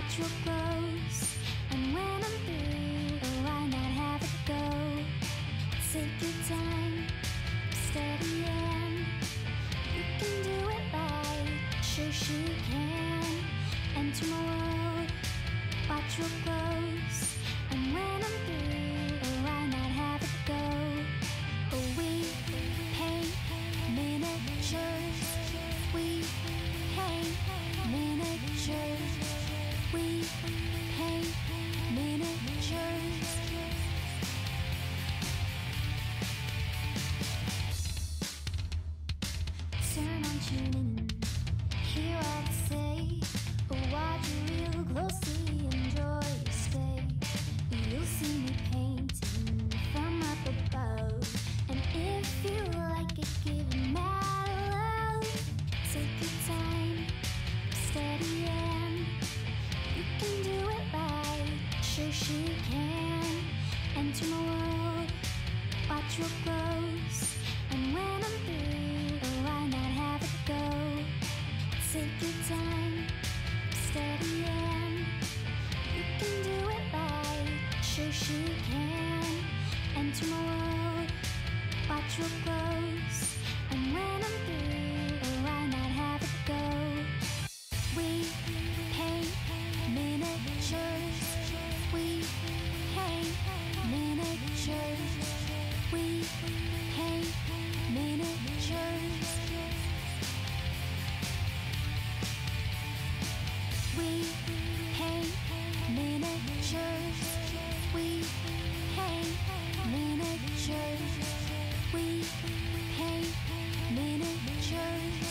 watch real close. And when I'm through, oh, why not have it go? Take your time, steady and you can do it right. Shoshie can enter my world. Watch real close. And when I'm through, oh, why not have it go? Oh, we paint miniatures. We paint miniatures. We paint miniatures. Turn on tuning, hear what I say, but watch it real closely, enjoy your stay. You'll see me painting from up above, and if you like it, give it mad love. Take your time, steady and you can do it right. Shoshie can enter my world. Watch real close, and when I'm through, oh, why not have it go? Take your time, steady and you can do it right. Shoshie can enter my world. Watch real close, and when I'm through, oh, why not have it go? We paint miniatures. We paint miniatures. We paint miniatures. We paint miniatures. We paint miniatures. We paint miniatures.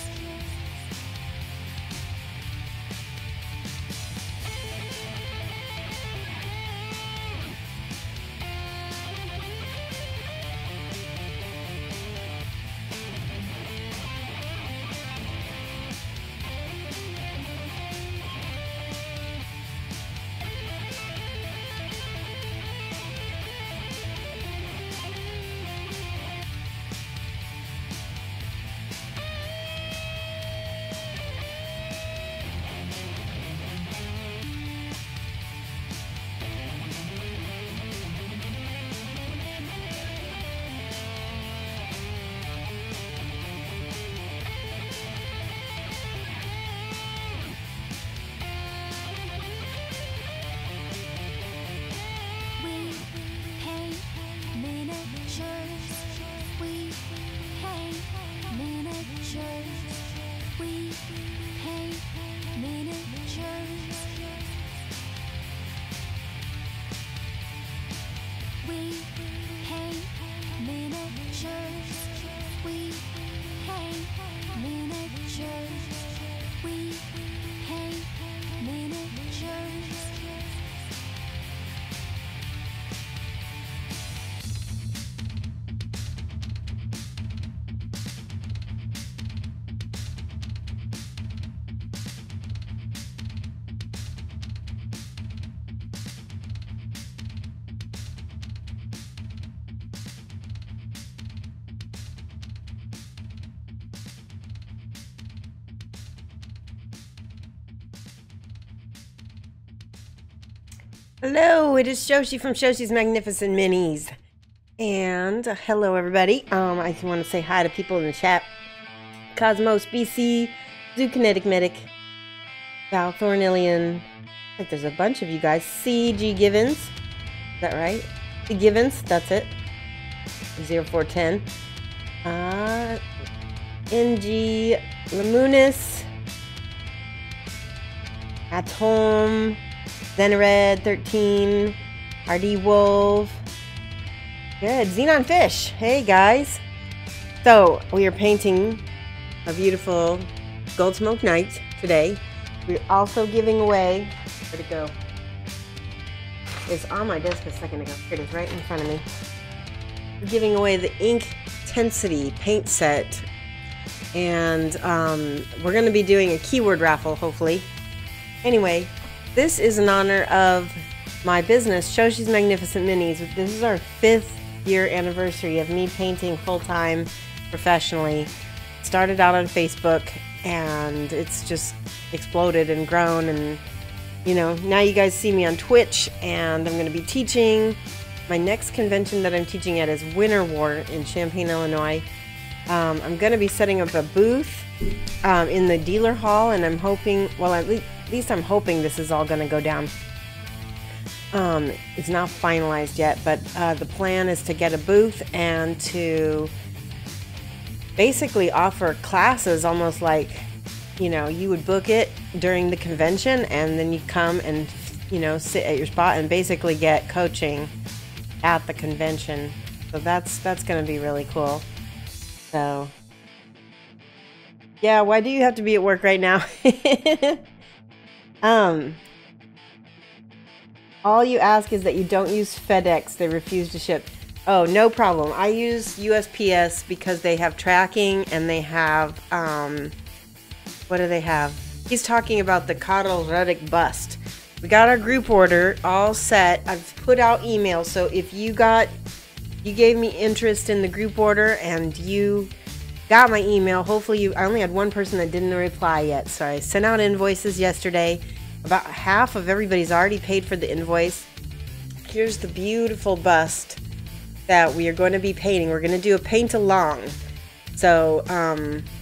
Hello, it is Shoshie from Shoshie's Magnificent Minis. And hello everybody. I just want to say hi to people in the chat. Cosmos, BC, Zookinetic Medic, Val Thornillian. I think there's a bunch of you guys. CG Givens. Is that right? The Givens, that's it. 0410. NG Lamunis. Atom. Zenared 13, RD Wolf. Good, Xenon Fish. Hey guys. So we are painting a beautiful Gold Smoke Night today. We're also giving away, where'd it go? It's on my desk a second ago. Here it is, right in front of me. We're giving away the Ink Intensity paint set. And we're going to be doing a keyword raffle, hopefully. Anyway, this is in honor of my business, Shoshie's Magnificent Minis. This is our 5th year anniversary of me painting full-time professionally. Started out on Facebook and it's just exploded and grown, and you know, now you guys see me on Twitch, and I'm going to be teaching. My next convention that I'm teaching at is Winter War in Champaign, Illinois. I'm going to be setting up a booth in the dealer hall, and I'm hoping, well, at least I'm hoping this is all going to go down. It's not finalized yet, but the plan is to get a booth and to basically offer classes, almost like, you know, you would book it during the convention, and then you come and, you know, sit at your spot and basically get coaching at the convention. So that's going to be really cool. So yeah, why do you have to be at work right now? All you ask is that you don't use FedEx. They refuse to ship. Oh, no problem. I use USPS because they have tracking, and they have what do they have? He's talking about the Karl Ruddick bust. We got our group order all set. I've put out emails, so if you gave me interest in the group order and you got my email, hopefully I only had one person that didn't reply yet. So I sent out invoices yesterday. About half of everybody's already paid for the invoice. Here's the beautiful bust that we are going to be painting. We're going to do a paint along. So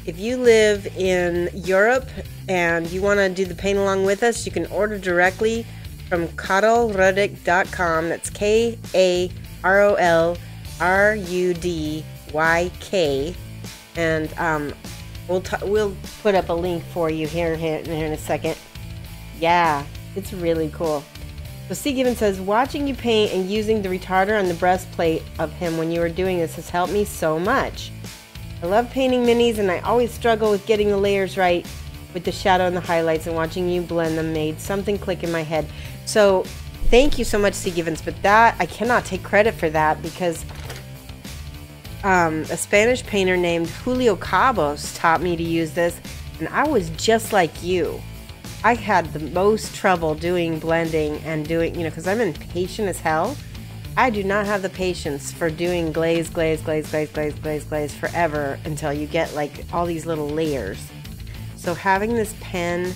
if you live in Europe and you want to do the paint along with us, you can order directly from karolruddyk.com. That's KAROLRUDYK. And we'll put up a link for you here in a second. Yeah, it's really cool. So C. Given says, watching you paint and using the retarder on the breastplate of him when you were doing this has helped me so much. I love painting minis, and I always struggle with getting the layers right with the shadow and the highlights, and watching you blend them made something click in my head. So thank you so much, C. Givens, but that I cannot take credit for that, because a Spanish painter named Julio Cabos taught me to use this, and I was just like you. I had the most trouble doing blending and doing, you know, because I'm impatient as hell. I do not have the patience for doing glaze forever until you get like all these little layers. So having this pen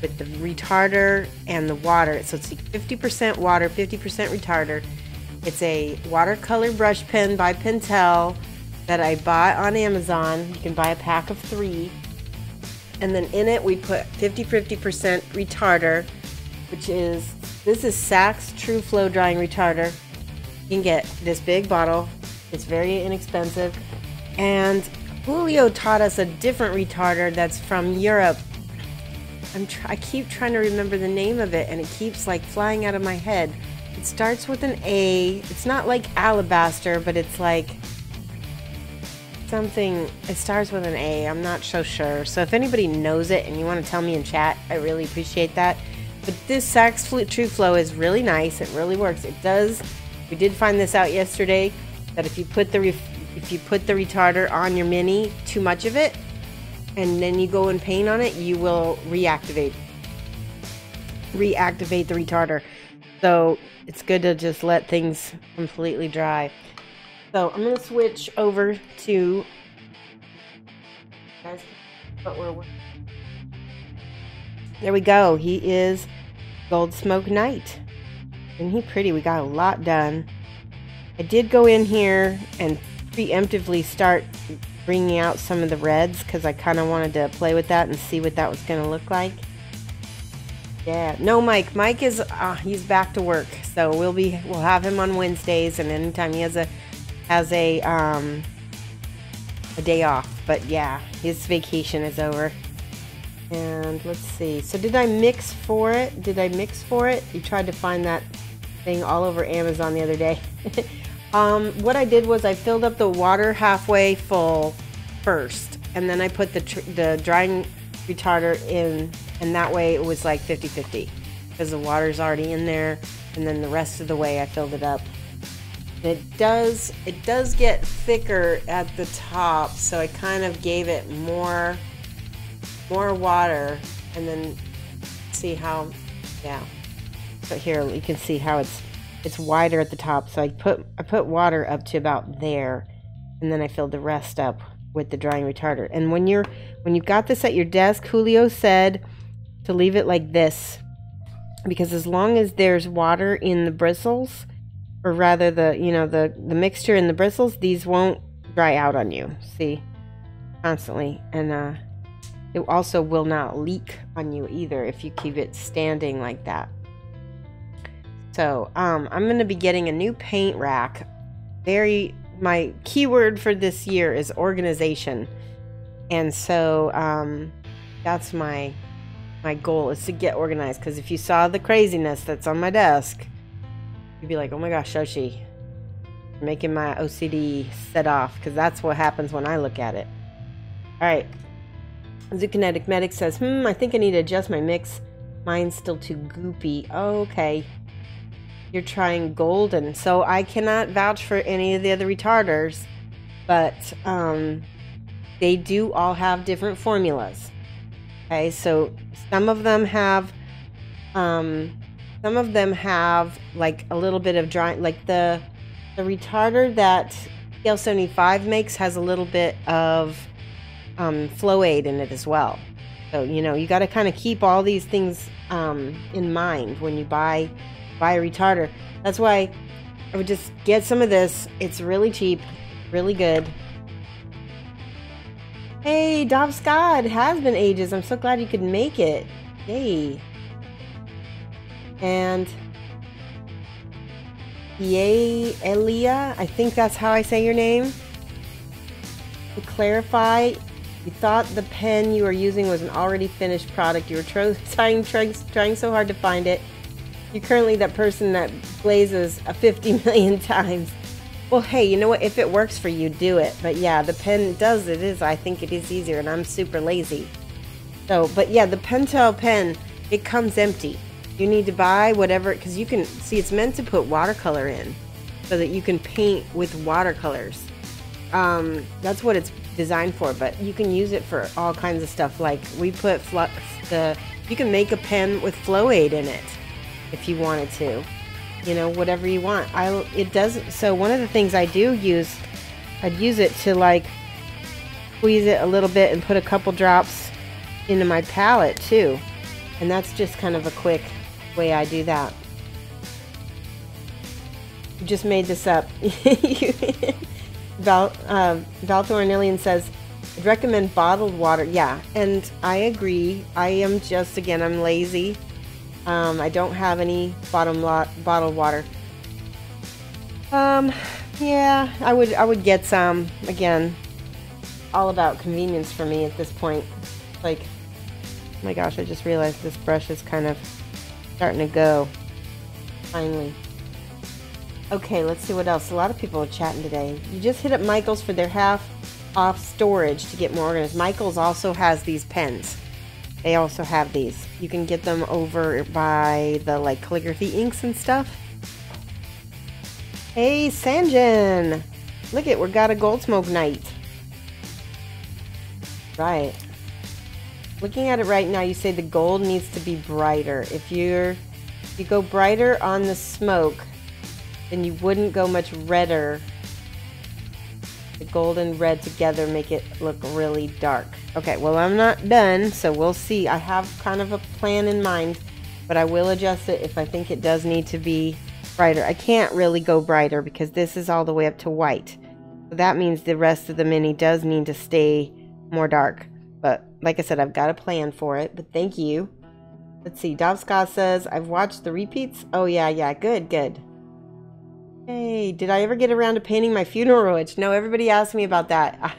with the retarder and the water, so it's 50% water, 50% retarder. It's a watercolor brush pen by Pentel that I bought on Amazon. You can buy a pack of 3. And then in it we put 50% retarder, which is, this is Saks True Flow Drying Retarder. You can get this big bottle. It's very inexpensive. And Julio taught us a different retarder that's from Europe. I keep trying to remember the name of it, and it keeps like flying out of my head. It starts with an A. It's not like alabaster, but it's like something. It starts with an A. I'm not so sure. So if anybody knows it and you want to tell me in chat, I really appreciate that. But this Saks True Flow is really nice. It really works. It does. We did find this out yesterday, that if you put the retarder on your mini, too much of it, and then you go and paint on it, you will reactivate the retarder. So it's good to just let things completely dry. So I'm going to switch over to, guys, there we go. He is Gold Smoke Knight. Isn't he pretty? We got a lot done. I did go in here and preemptively start bringing out some of the reds, because I kind of wanted to play with that and see what that was going to look like. Yeah, no, Mike is he's back to work, so we'll have him on Wednesdays, and anytime he has a day off. But yeah, his vacation is over. And let's see. So did I mix for it? You tried to find that thing all over Amazon the other day. What I did was I filled up the water halfway full first, and then I put the drying retarder in, and that way it was like 50-50, because the water's already in there, and then the rest of the way I filled it up. And it does get thicker at the top, so I kind of gave it more water, and then see how, yeah. So here you can see how it's wider at the top. So I put water up to about there, and then I filled the rest up with the drying retarder. And when you've got this at your desk, Julio said to leave it like this because as long as there's water in the bristles, or rather the mixture in the bristles, these won't dry out on you. See, constantly. And it also will not leak on you either if you keep it standing like that. So I'm going to be getting a new paint rack. My keyword for this year is organization. And so that's my goal, is to get organized. Because if you saw the craziness that's on my desk, you'd be like, oh my gosh, Shoshie, you're making my OCD set off. Because that's what happens when I look at it. All right. Zookinetic Medic says, I think I need to adjust my mix. Mine's still too goopy. Oh, okay. You're trying golden. So I cannot vouch for any of the other retarders. But they do all have different formulas. Okay, so some of them have like a little bit of dry, like the retarder that Scale 75 makes has a little bit of flow aid in it as well. So you got to kind of keep all these things in mind when you buy a retarder. That's why I would just get some of this. It's really cheap, really good. Hey, Dov Scott, it has been ages. I'm so glad you could make it. Yay. And Yay, Elia, I think that's how I say your name. To clarify, you thought the pen you were using was an already finished product. You were trying so hard to find it. You're currently that person that glazes 50 million times. Well, hey, you know what? If it works for you, do it. But yeah, the pen does. I think it is easier, and I'm super lazy. So, but yeah, the Pentel pen, it comes empty. You need to buy whatever, because you can see it's meant to put watercolor in so that you can paint with watercolors. That's what it's designed for, but you can use it for all kinds of stuff. Like we put you can make a pen with flow aid in it if you wanted to. Whatever you want. It doesn't. So one of the things I do use, I'd use it to like squeeze it a little bit and put a couple drops into my palette too. And that's just kind of a quick way I do that. You just made this up. Valthornillian says, I'd recommend bottled water. Yeah, and I agree. I'm lazy. I don't have any bottled water. Yeah, I would get some. Again, all about convenience for me at this point. Like, oh my gosh, I just realized this brush is kind of starting to go. Finally. Okay, let's see what else. A lot of people are chatting today. You just hit up Michael's for their half off storage to get more organized. Michael's also has these pens. They also have these. You can get them over by the like calligraphy inks and stuff. Hey, Sanjin! Look we got a gold smoke night. Right. Looking at it right now, you say the gold needs to be brighter. If you go brighter on the smoke, then you wouldn't go much redder. The gold and red together make it look really dark. Okay, well, I'm not done, so we'll see. I have kind of a plan in mind, but I will adjust it if I think it does need to be brighter. I can't really go brighter because this is all the way up to white. So that means the rest of the mini does need to stay more dark. But like I said, I've got a plan for it, but thank you. Let's see, Dovska says, I've watched the repeats. Oh, yeah, good. Hey, did I ever get around to painting my funeral witch? No, everybody asked me about that.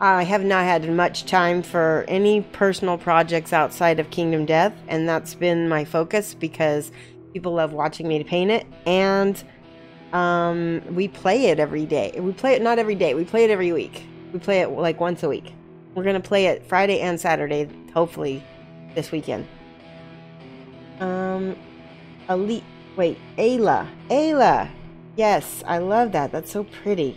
I have not had much time for any personal projects outside of Kingdom Death, and that's been my focus because people love watching me paint it, and we play it every day. We play it not every day, we play it every week. We play it like once a week. We're going to play it Friday and Saturday, hopefully this weekend. Ayla. Yes, I love that. That's so pretty.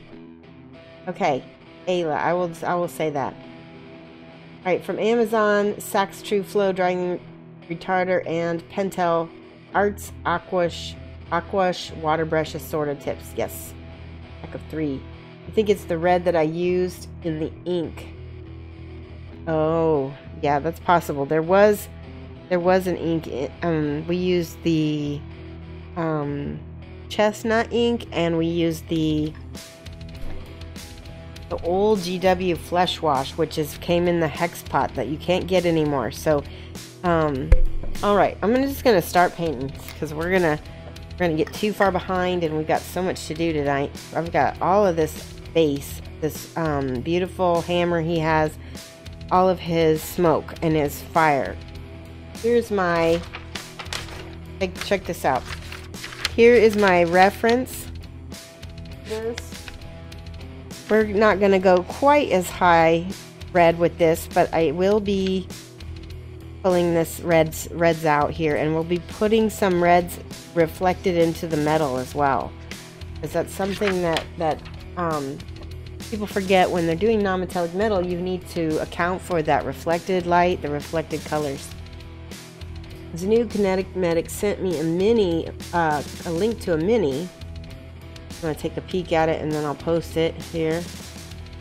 Okay, Ayla, I will say that. All right, from Amazon, Sax True Flow Drying Retarder and Pentel Arts Aquash Water Brush Assorted Tips. Yes, pack of 3. I think it's the red that I used in the ink. Oh, yeah, that's possible. There was there was an ink. We used the chestnut ink, and we used the old GW Flesh Wash, which came in the hex pot that you can't get anymore. So, all right, I'm just gonna start painting because we're gonna get too far behind, and we've got so much to do tonight. I've got all of this base, this beautiful hammer he has, all of his smoke and his fire. Here's my, check this out. Here is my reference. We're not going to go quite as high red with this, but I will be pulling this reds out here, and we'll be putting some reds reflected into the metal as well, because that's something that people forget when they're doing non-metallic metal. You need to account for that reflected light, the reflected colors. This new Kinetic Medic sent me a mini, a link to a mini. I'm going to take a peek at it and then I'll post it here.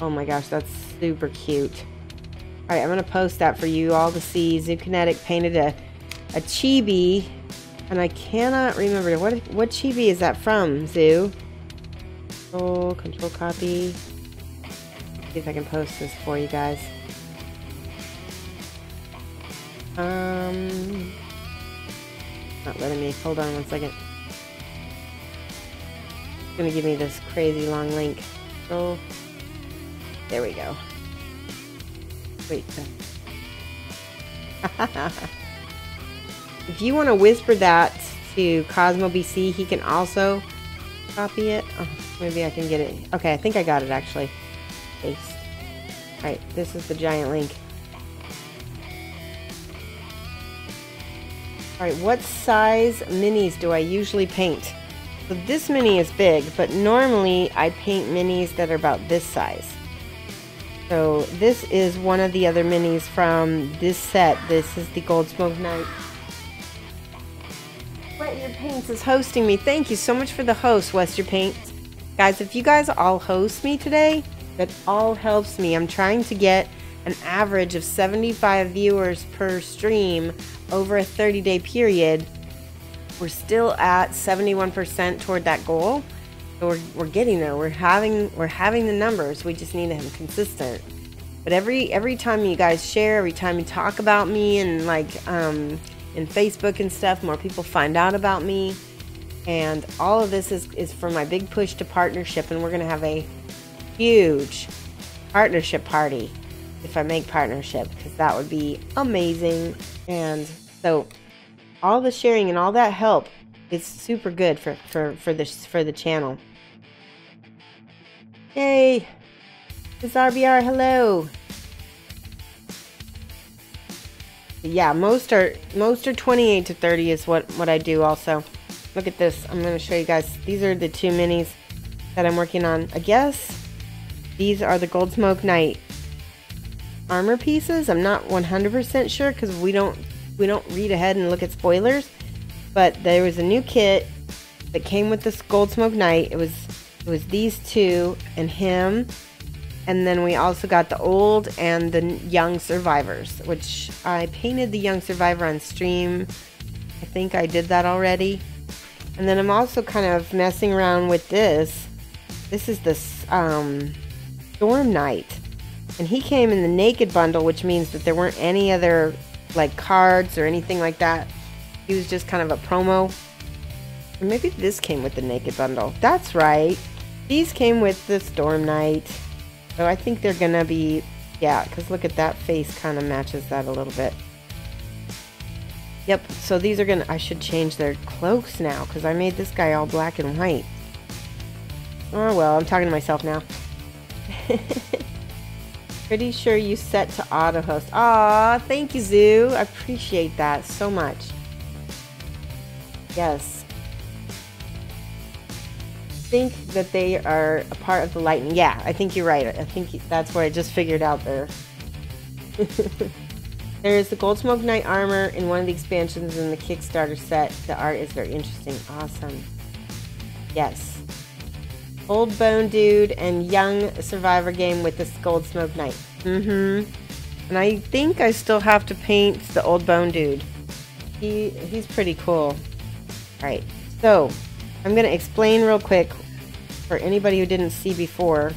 Oh my gosh, that's super cute. Alright, I'm going to post that for you all to see. Zoo Kinetic painted a chibi, and I cannot remember. What chibi is that from, Zoo? Control copy. See if I can post this for you guys. Not letting me. Hold on one second. It's gonna give me this crazy long link. So there we go. Wait. If you want to whisper that to Cosmo BC, he can also copy it. Oh, maybe I can get it. Okay, I think I got it actually. Paste. Alright, this is the giant link. Alright, what size minis do I usually paint? So this mini is big, but normally I paint minis that are about this size. So this is one of the other minis from this set. This is the Gold Smoke Night. Wet Your Paints is hosting me. Thank you so much for the host, Wet Your Paints. Guys, if you guys all host me today, that all helps me. I'm trying to get an average of 75 viewers per stream over a 30-day period. We're still at 71% toward that goal. So we're getting there. We're having the numbers. We just need them consistent. But every time you guys share, every time you talk about me, and like in Facebook and stuff, more people find out about me. And all of this is for my big push to partnership, and we're gonna have a huge partnership party if I make partnership, because that would be amazing. And so all the sharing and all that help is super good for the channel. Yay! It's RBR, hello. Yeah, most are 28 to 30 is what I do also. Look at this. I'm going to show you guys. These are the two minis that I'm working on. I guess these are the Gold Smoke Night armor pieces. I'm not 100% sure because we don't read ahead and look at spoilers. But there was a new kit that came with this Gold Smoke Night. It was these two and him. And then we also got the old and the young survivors, which I painted the young survivor on stream. I think I did that already. And then I'm also kind of messing around with this. This is the Storm Knight. And he came in the naked bundle, which means that there weren't any other like cards or anything like that. He was just kind of a promo. Or maybe this came with the naked bundle. That's right. These came with the Storm Knight. So I think they're gonna be, yeah, because look at that face, kind of matches that a little bit. Yep, so these are gonna, I should change their cloaks now, because I made this guy all black and white. Oh well, I'm talking to myself now. Pretty sure you set to auto host. Aw, thank you, Zoo. I appreciate that so much. Yes. Think that they are a part of the lightning. Yeah, I think you're right. I think that's what I just figured out there. There is the Gold Smoke Knight armor in one of the expansions in the Kickstarter set. The art is very interesting. Awesome. Yes. Old Bone Dude and Young Survivor game with this Gold Smoke Knight. And I think I still have to paint the Old Bone Dude. He's pretty cool. Alright, so I'm going to explain real quick for anybody who didn't see before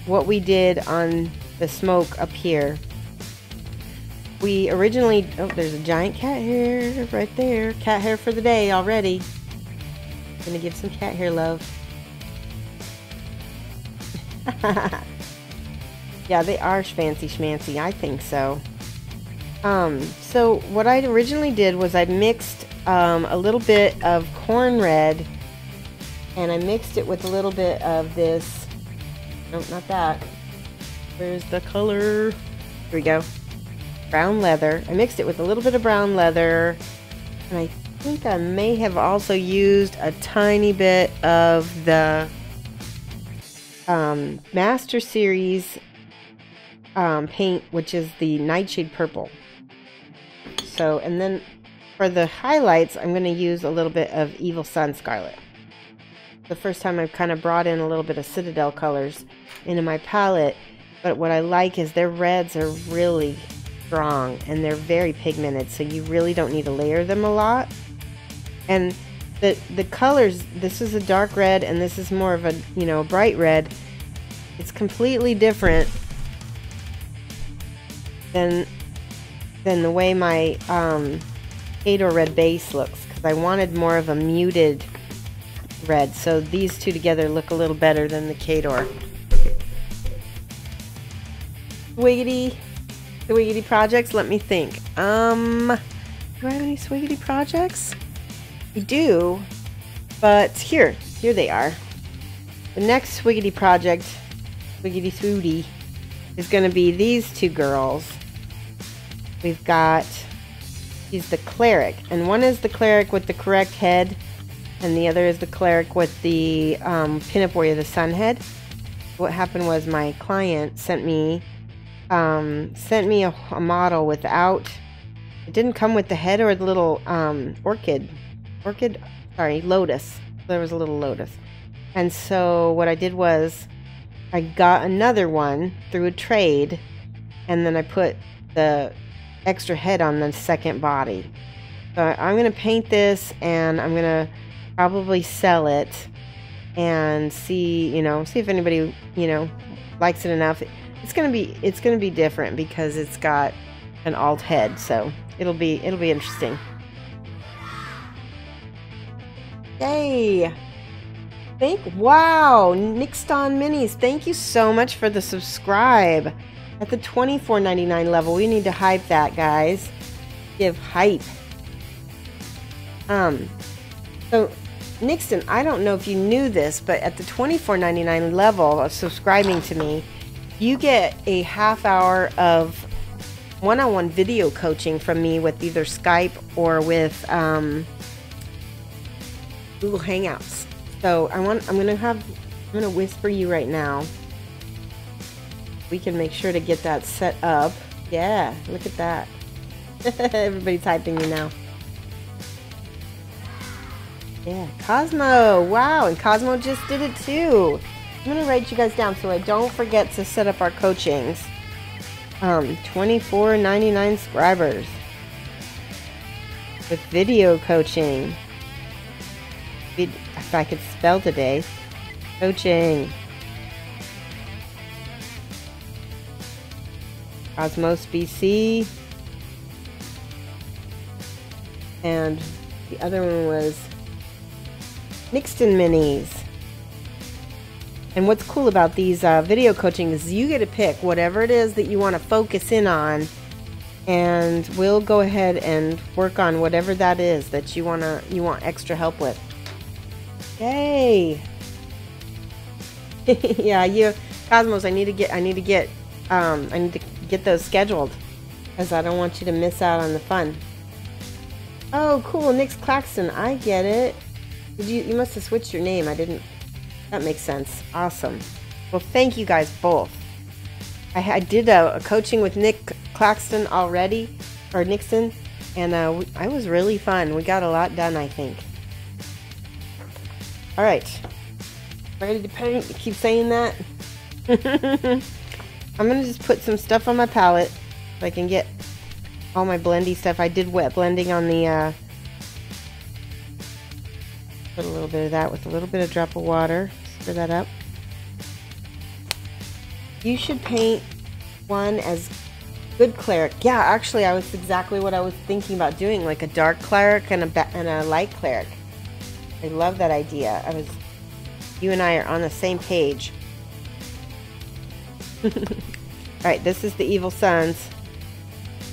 what we did on the smoke up here. We originally, oh, there's a giant cat hair right there. Cat hair for the day already. Gonna give some cat hair love. Yeah, they are fancy schmancy. I think so. So what I originally did was I mixed a little bit of corn red, and I mixed it with a little bit of this. No, not that. Where's the color? Here we go. Brown leather. I mixed it with a little bit of brown leather, and I think I may have also used a tiny bit of the Master Series paint, which is the Nightshade Purple. So, and then for the highlights, I'm going to use a little bit of Evil Sun Scarlet. The first time I've kind of brought in a little bit of Citadel colors into my palette, but what I like is their reds are really strong and they're very pigmented, so you really don't need to layer them a lot. And the colors, this is a dark red and this is more of a, you know, bright red. It's completely different than the way my Cador red base looks, because I wanted more of a muted red, so these two together look a little better than the Cador. Swiggity projects, let me think. Do I have any Swiggity projects? We do, but here they are. The next Swiggity project, Swiggity Swooty, is going to be these two girls. We've got, she's the cleric, and one is the cleric with the correct head, and the other is the cleric with the pinup warrior, the sun head. What happened was my client sent me a model without, it didn't come with the head or the little lotus. There was a little lotus. And so what I did was I got another one through a trade, and then I put the extra head on the second body. So I'm going to paint this, and I'm going to probably sell it and see if anybody, likes it enough. It's going to be different because it's got an alt head, so it'll be interesting. Yay! Wow, Nixon Minis, thank you so much for the subscribe. At the $24.99 level, we need to hype that, guys. Give hype. So Nixon, I don't know if you knew this, but at the $24.99 level of subscribing to me, you get a half hour of one-on-one video coaching from me with either Skype or with Google Hangouts. So I'm gonna whisper you right now. We can make sure to get that set up. Yeah, look at that. Everybody's hyping me now. Yeah, Cosmo. Wow, and Cosmo just did it too. I'm gonna write you guys down so I don't forget to set up our coachings. $24.99 subscribers with video coaching. If I could spell today, coaching. Cosmos BC, and the other one was Nixon Minis. And what's cool about these video coaching is you get to pick whatever it is that you want to focus in on, and we'll go ahead and work on whatever that is that you want extra help with. Yay! Yeah, Cosmos, I need to get those scheduled, because I don't want you to miss out on the fun. Oh, cool, Nick Claxton, I get it. You must have switched your name. I didn't. That makes sense. Awesome. Well, thank you guys both. I did a coaching with Nick Claxton already, or Nixon, and I was really fun. We got a lot done, I think. All right, ready to paint? You keep saying that. I'm gonna just put some stuff on my palette so I can get all my blendy stuff. I did wet blending on the, put a little bit of that with a little bit of drop of water. Stir that up. You should paint one as good cleric. Yeah, actually, I was exactly what I was thinking about doing, like a dark cleric and a light cleric. I love that idea. You and I are on the same page. Alright, this is the Evil Sons.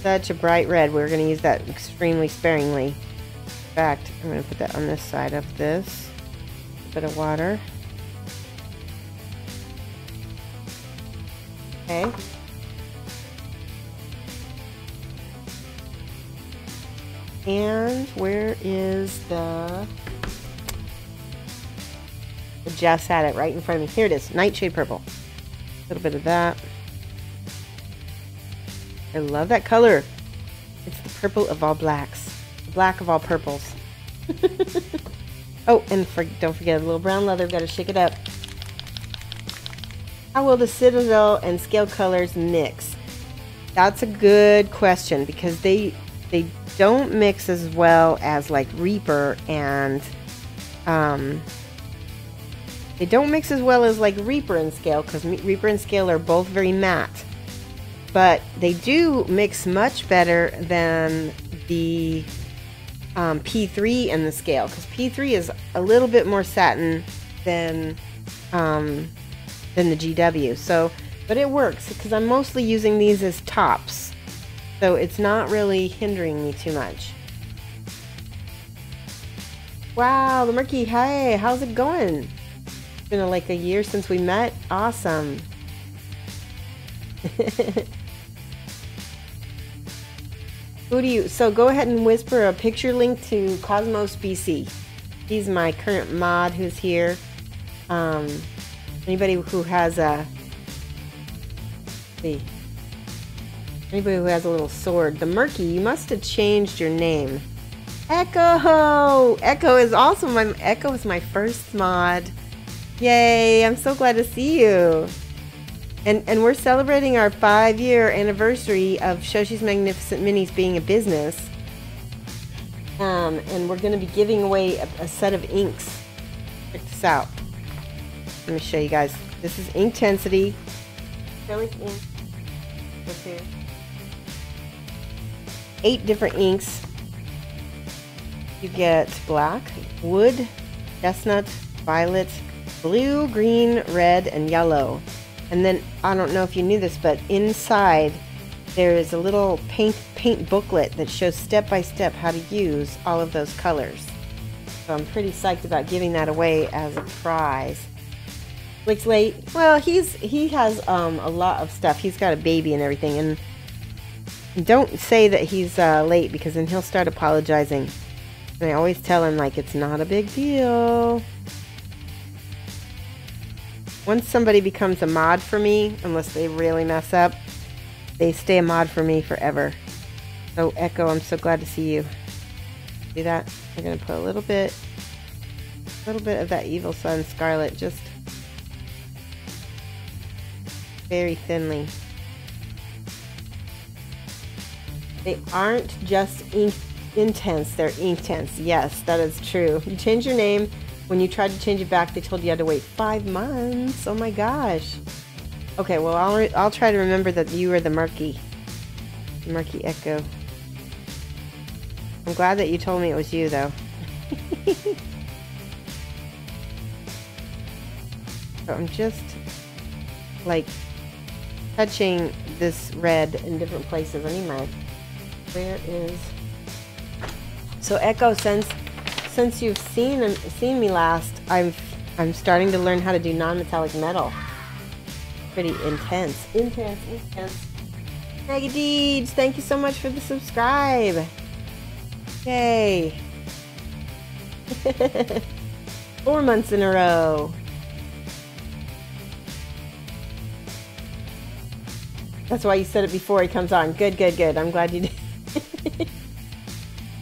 Such a bright red. We're going to use that extremely sparingly. In fact, I'm going to put that on this side of this. A bit of water. Okay. And where is the... I just had it right in front of me. Here it is. Nightshade purple. A little bit of that. I love that color. It's the purple of all blacks. The black of all purples. Oh, and don't forget a little brown leather. Got to shake it up. How will the Citadel and Scale colors mix? That's a good question because they don't mix as well as like Reaper and they don't mix as well as like Reaper and Scale because Reaper and Scale are both very matte. But they do mix much better than the P3 and the Scale because P3 is a little bit more satin than the GW. So, but it works because I'm mostly using these as tops. So it's not really hindering me too much. Wow, the Murky, hey, how's it going? It's been like a year since we met. Awesome. So go ahead and whisper a picture link to Cosmos BC. He's my current mod who's here. Anybody who has a... Anybody who has a little sword. The Murky, you must have changed your name. Echo! Echo is awesome. Echo is my first mod. Yay! I'm so glad to see you. And we're celebrating our 5-year anniversary of Shoshie's Magnificent Minis being a business. And we're going to be giving away a set of inks. Check this out. Let me show you guys. This is Inkintensity. Acrylic ink. What's here? 8 different inks. You get black, wood, chestnut, violet, blue, green, red, and yellow. And then, I don't know if you knew this, but inside there is a little paint booklet that shows step by step how to use all of those colors. So I'm pretty psyched about giving that away as a prize. Blake's late. Well, he has a lot of stuff. He's got a baby and everything, and don't say that he's late because then he'll start apologizing. And I always tell him like it's not a big deal. Once somebody becomes a mod for me, unless they really mess up, they stay a mod for me forever. So Echo, I'm so glad to see you. See that? I'm gonna put a little bit of that Evil Sun Scarlet, just very thinly. They aren't just intense, they're Inktense. Yes, that is true. You change your name. When you tried to change it back, they told you had to wait 5 months. Oh my gosh. Okay, well, I'll try to remember that you were the Murky Echo. I'm glad that you told me it was you, though. So I'm just, like, touching this red in different places. I need my... Where is... So Echo, since you've seen me last, I'm starting to learn how to do non-metallic metal. Pretty intense. Mega Deeds, thank you so much for the subscribe. Yay. 4 months in a row. That's why you said it before he comes on. Good. I'm glad you did.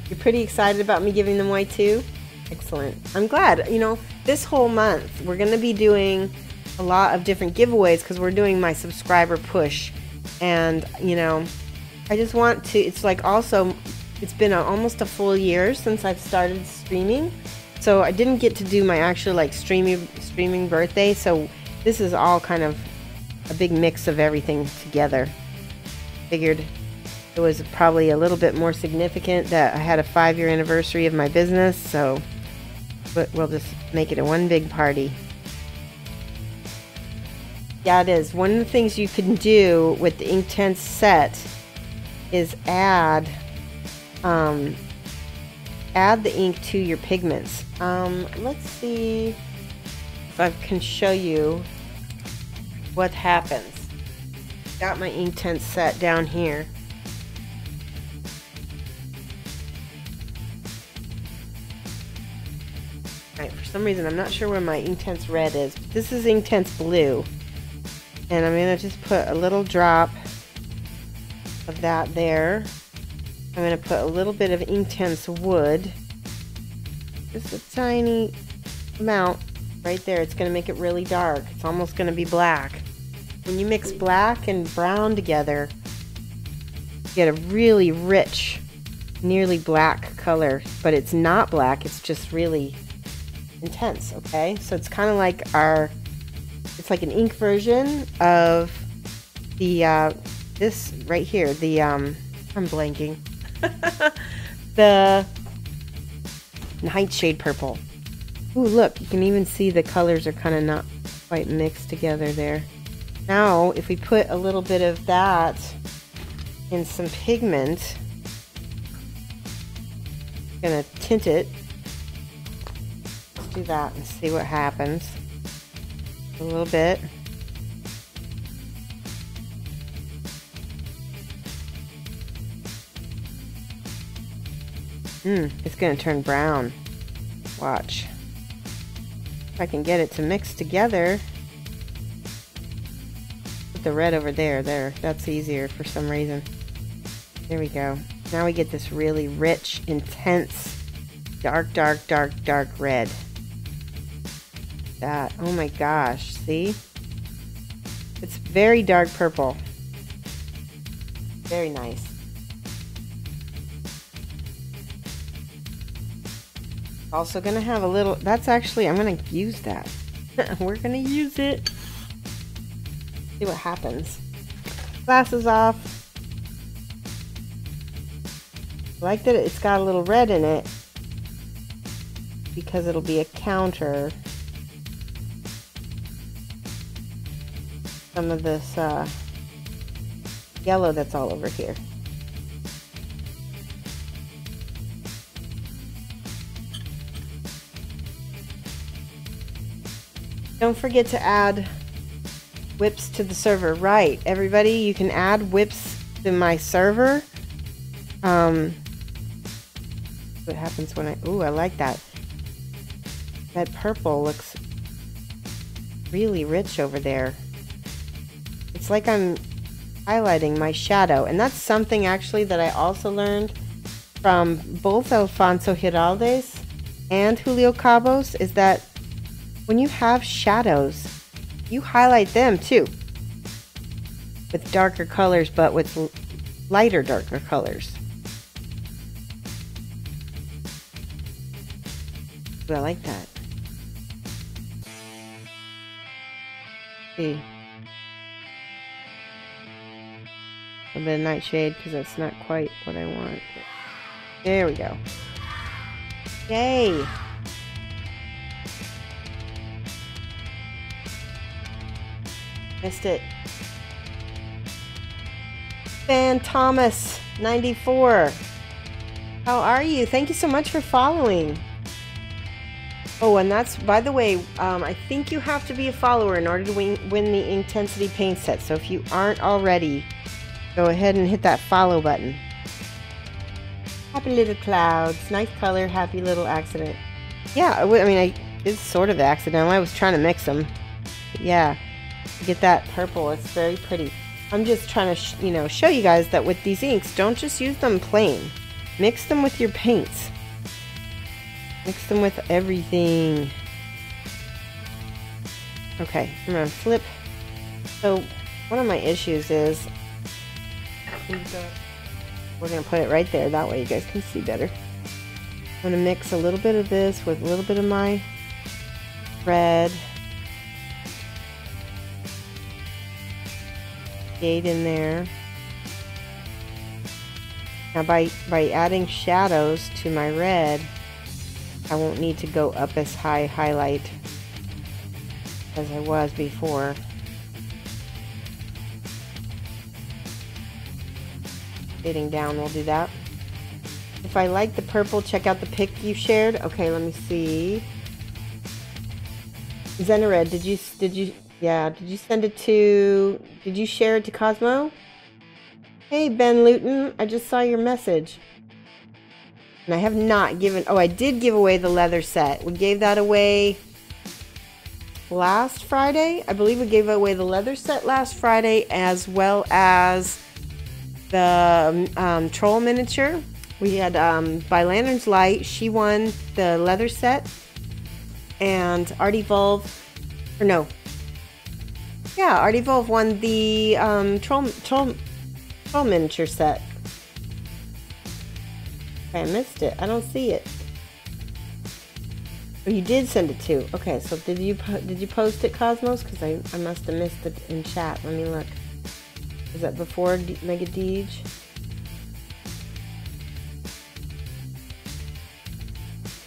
You're pretty excited about me giving them away too? Excellent. I'm glad. You know, this whole month we're going to be doing a lot of different giveaways because we're doing my subscriber push. And, you know, I just want to, it's like also, it's been almost a full year since I've started streaming. So I didn't get to do my actual like streaming birthday. So this is all kind of a big mix of everything together. Figured it was probably a little bit more significant that I had a 5-year anniversary of my business. So but we'll just make it a one big party. Yeah, it is. One of the things you can do with the Inktense set is add the ink to your pigments. Let's see if I can show you what happens. Got my Inktense set down here. Alright, for some reason I'm not sure where my Inktense red is, but this is Inktense blue. And I'm going to just put a little drop of that there. I'm going to put a little bit of Inktense wood. Just a tiny amount right there. It's going to make it really dark. It's almost going to be black. When you mix black and brown together, you get a really rich, nearly black color. But it's not black, it's just really intense, okay? So it's kind of like it's like an ink version of the, this right here, the, I'm blanking. The Nightshade Purple. Ooh, look, you can even see the colors are kind of not quite mixed together there. Now, if we put a little bit of that in some pigment, I'm gonna tint it. Let's do that and see what happens. A little bit. It's gonna turn brown. Watch. If I can get it to mix together. Put the red over there. There. That's easier for some reason. There we go. Now we get this really rich, intense, dark red. That. Oh my gosh. See? It's very dark purple. Very nice. Also gonna have a little, that's actually, I'm gonna use that. We're gonna use it. See what happens. Glasses off. I like that it's got a little red in it because it'll be a counter. Some of this yellow that's all over here. Don't forget to add whips to the server. Right, everybody, you can add whips to my server. What happens when I like that. That purple looks really rich over there. It's like I'm highlighting my shadow. And that's something actually that I also learned from both Alfonso Giraldes and Julio Cabos, is that when you have shadows, you highlight them too with darker colors, but with lighter, darker colors. Ooh, I like that. See, a little bit of nightshade because that's not quite what I want. There we go. Yay! Missed it. Fan Thomas 94. How are you? Thank you so much for following. Oh, and that's, by the way, I think you have to be a follower in order to win the Intensity paint set. So if you aren't already, go ahead and hit that follow button. Happy little clouds. Nice color. Happy little accident. Yeah, I mean, it's sort of accidental. I was trying to mix them. But yeah. Get that purple. It's very pretty. I'm just trying to show you guys that with these inks, don't just use them plain. Mix them with your paints. Mix them with everything. Okay, I'm gonna flip. So one of my issues is We're gonna put it right there. That way you guys can see better. I'm gonna mix a little bit of this with a little bit of my red. Shade in there. Now by adding shadows to my red, I won't need to go up as high highlight as I was before. Fading down, we'll do that. If I like the purple, check out the pic you shared. Okay, let me see. Zenared, did you send it to, did you share it to Cosmo? Hey, Ben Luton, I just saw your message. And I have not given, oh, I did give away the leather set. We gave that away last Friday. I believe we gave away the leather set last Friday, as well as the troll miniature. We had by Lantern's Light, she won the leather set, and Artie Volve, or no, yeah, Artie Volve won the troll miniature set. Okay, I missed it. I don't see it. Oh, you did send it too. Okay, so did you post it, Cosmos? Because I must have missed it in chat. Let me look. Was that before Mega Deej?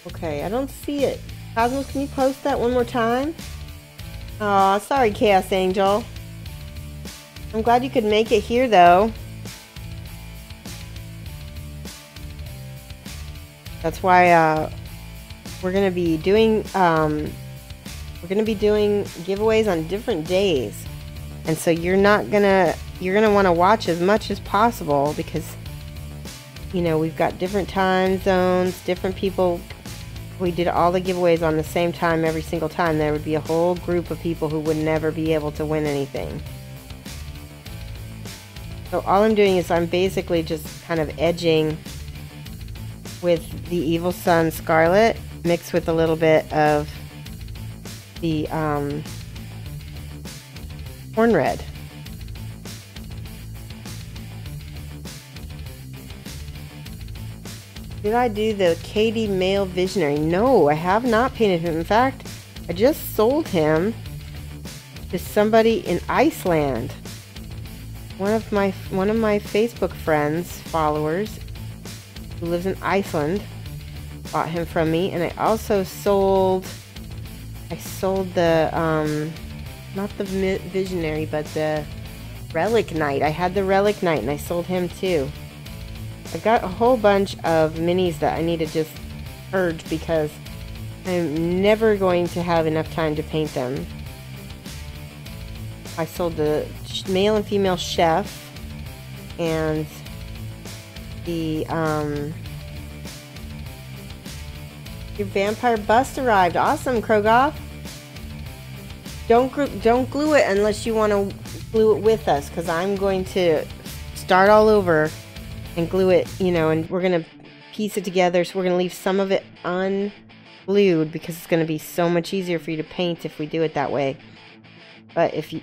Okay, I don't see it. Cosmos, can you post that one more time? Aw, sorry, Chaos Angel. I'm glad you could make it here, though. That's why we're gonna be doing giveaways on different days, and so you're gonna want to watch as much as possible, because you know we've got different time zones, different people. We did all the giveaways on the same time every single time. There would be a whole group of people who would never be able to win anything. So all I'm doing is I'm basically just kind of edging with the Evil Sun Scarlet mixed with a little bit of the Corn Red. Did I do the Katie Male Visionary? No, I have not painted him. In fact, I just sold him to somebody in Iceland. One of my Facebook friends, followers, who lives in Iceland, bought him from me. And I also sold the not the Visionary, but the Relic Knight. I had the Relic Knight and I sold him too. I got a whole bunch of minis that I need to just purge because I'm never going to have enough time to paint them. I sold the male and female chef and the your vampire bust arrived. Awesome, Krogoff. Don't glue it unless you want to glue it with us, because I'm going to start all over and glue it, you know, and we're going to piece it together. So we're going to leave some of it unglued because it's going to be so much easier for you to paint if we do it that way. But if you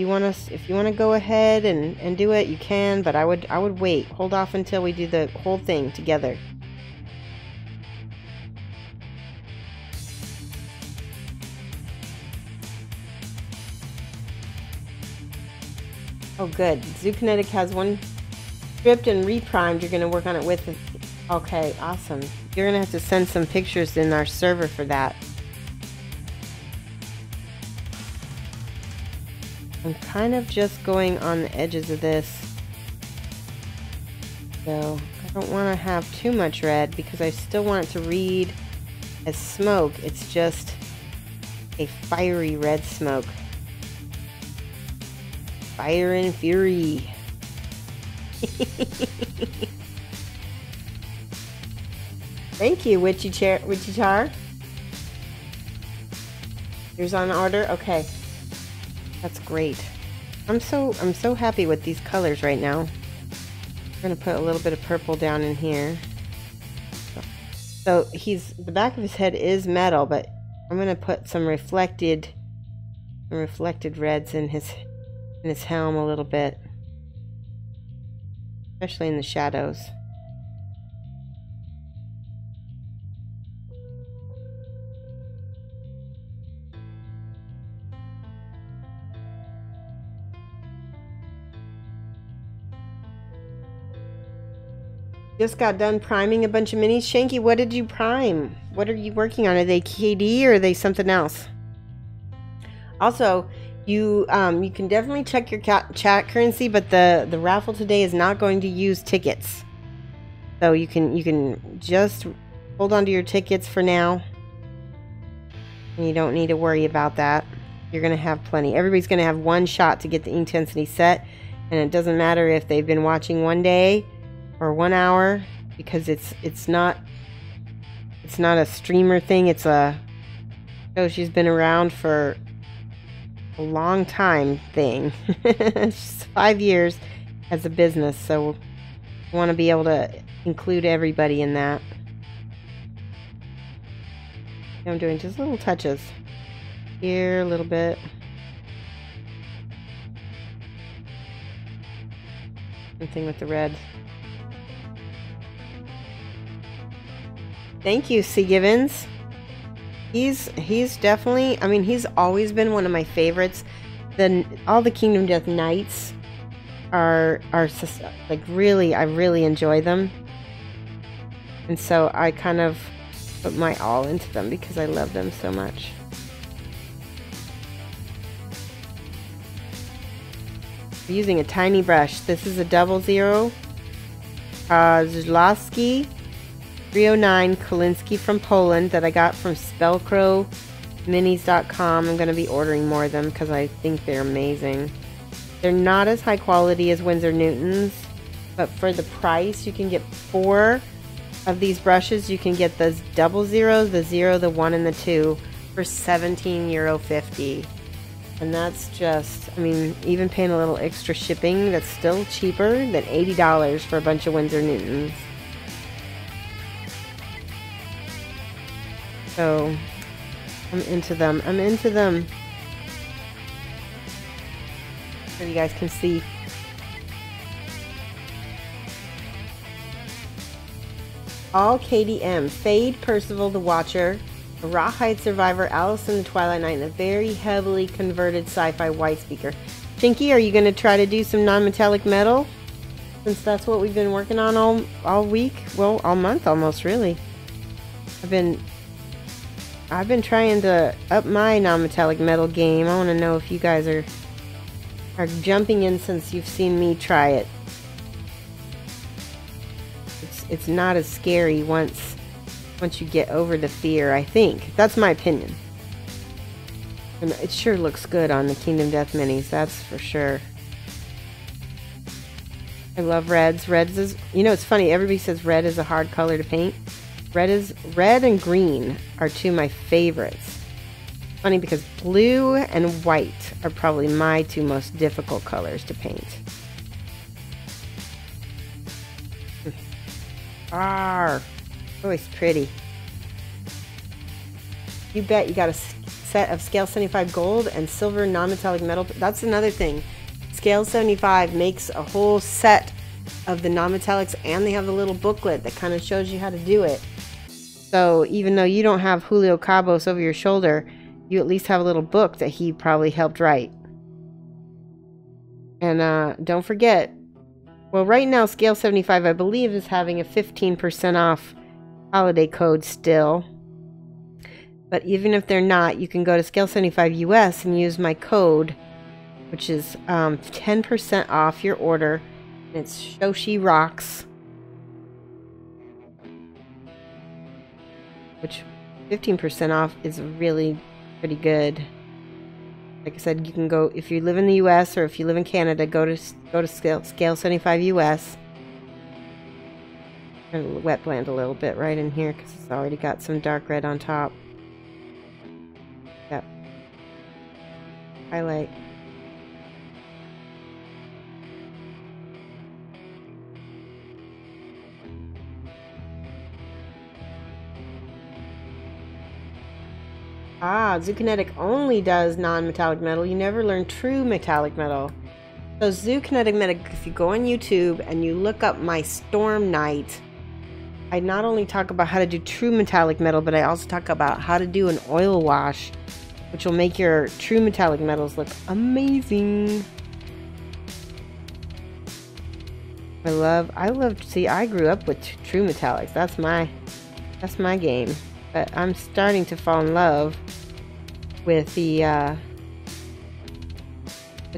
want to go ahead and do it, you can, but I would wait. Hold off until we do the whole thing together. Oh good. Zookinetic has one stripped and reprimed. You're going to work on it with it. Okay, awesome. You're going to have to send some pictures in our server for that. I'm kind of just going on the edges of this. So I don't want to have too much red because I still want it to read as smoke. It's just a fiery red smoke. Fire and fury. Thank you, Witchy-char. Yours on order? Okay. That's great. I'm so happy with these colors right now. I'm gonna put a little bit of purple down in here. So the back of his head is metal, but I'm gonna put some reflected reds in his helm a little bit. especially in the shadows. Just got done priming a bunch of minis. Shanky, what did you prime? What are you working on? Are they KD or are they something else? Also, you can definitely check your chat currency, but the raffle today is not going to use tickets. So you can just hold on to your tickets for now. And you don't need to worry about that. You're going to have plenty. Everybody's going to have one shot to get the intensity set. And it doesn't matter if they've been watching 1 day or 1 hour, because it's not a streamer thing. It's a Shoshie's been around for a long time thing. It's 5 years as a business, so I want to be able to include everybody in that. I'm doing just little touches here, a little bit. Same thing with the red. Thank you, C. Givens. He's definitely, I mean, he's always been one of my favorites. All the Kingdom Death Knights are like really, I really enjoy them. And so I kind of put my all into them because I love them so much. I'm using a tiny brush. This is a 00 Zlowski 309 Kolinsky from Poland that I got from spellcrowminis.com. I'm going to be ordering more of them because I think they're amazing. They're not as high quality as Winsor Newton's, but for the price, you can get 4 of these brushes. You can get the 00, the 0, the 1, and the 2 for €17.50. And that's just, I mean, even paying a little extra shipping, that's still cheaper than $80 for a bunch of Winsor Newtons. So, I'm into them. I'm into them. So you guys can see. All KDM. Fade, Percival the Watcher, a Rawhide Survivor, Alice in the Twilight Night, and a very heavily converted sci-fi white speaker. Chinky, are you going to try to do some non-metallic metal? Since that's what we've been working on all week. Well, all month almost, really. I've been trying to up my non-metallic metal game. I want to know if you guys are jumping in since you've seen me try it. It's not as scary once you get over the fear, I think. That's my opinion. And it sure looks good on the Kingdom Death Minis, that's for sure. I love reds. Reds is, you know, it's funny, everybody says red is a hard color to paint. Red and green are two of my favorites. Funny because blue and white are probably my two most difficult colors to paint. Oh, it's pretty. You bet you got a set of Scale 75 gold and silver non-metallic metal. That's another thing. Scale 75 makes a whole set of the non-metallics, and they have a little booklet that kind of shows you how to do it. So even though you don't have Julio Cabos over your shoulder, you at least have a little book that he probably helped write. And don't forget, well, right now Scale 75, I believe, is having a 15% off holiday code still. But even if they're not, you can go to Scale 75 US and use my code, which is 10% off your order. And it's Shoshie Rocks. Which 15% off is really pretty good. Like I said, you can go, if you live in the US or if you live in Canada, go to Scale 75 US. I'm going to wet blend a little bit right in here because it's already got some dark red on top. Yep. Highlight. Ah, Zukinetic only does non-metallic metal. You never learn true metallic metal. So Zookinetic Metal, if you go on YouTube and you look up my Storm Night, I not only talk about how to do true metallic metal, but I also talk about how to do an oil wash, which will make your true metallic metals look amazing. See, I grew up with true metallics. That's my game. But I'm starting to fall in love with the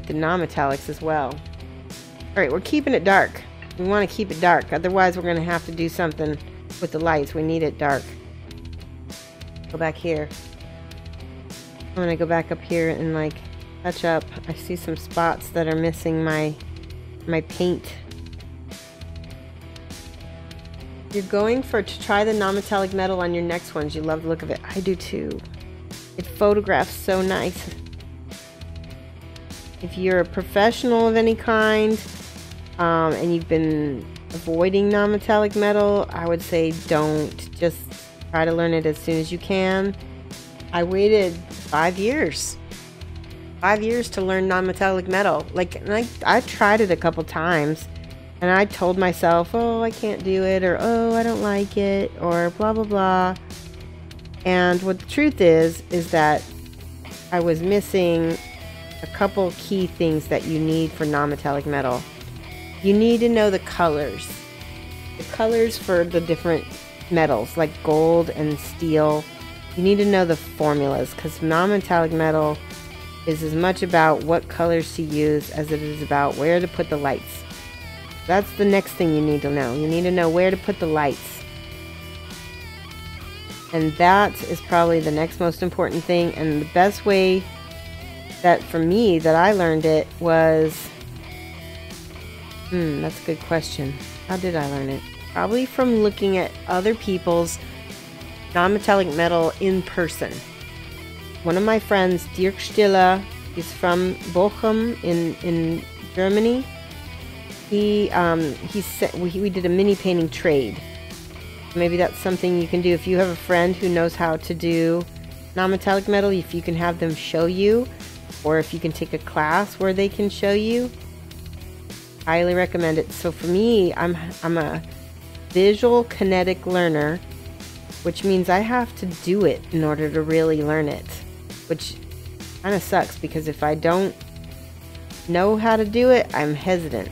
non-metallics as well. Alright, we're keeping it dark. We want to keep it dark. Otherwise, we're going to have to do something with the lights. We need it dark. Go back here. I'm going to go back up here and like touch up. I see some spots that are missing my paint. You're going to try the non-metallic metal on your next ones. You love the look of it. I do too. It photographs so nice. If you're a professional of any kind, and you've been avoiding non-metallic metal, I would say don't. Just try to learn it as soon as you can. I waited 5 years. 5 years to learn non-metallic metal. I tried it a couple times, and I told myself, oh, I can't do it, or oh, I don't like it, or blah, blah, blah. And what the truth is that I was missing a couple key things that you need for non-metallic metal. You need to know the colors. The colors for the different metals, like gold and steel. You need to know the formulas, because non-metallic metal is as much about what colors to use as it is about where to put the lights. That's the next thing you need to know. You need to know where to put the lights. And that is probably the next most important thing. And the best way that for me that I learned it was, that's a good question. How did I learn it? Probably from looking at other people's non-metallic metal in person. One of my friends, Dirk Stiller, he's from Bochum in Germany. We did a mini painting trade. Maybe that's something you can do if you have a friend who knows how to do non-metallic metal. If you can have them show you, or if you can take a class where they can show you, highly recommend it. So for me, I'm a visual kinetic learner, which means I have to do it in order to really learn it, which kind of sucks, because if I don't know how to do it, I'm hesitant.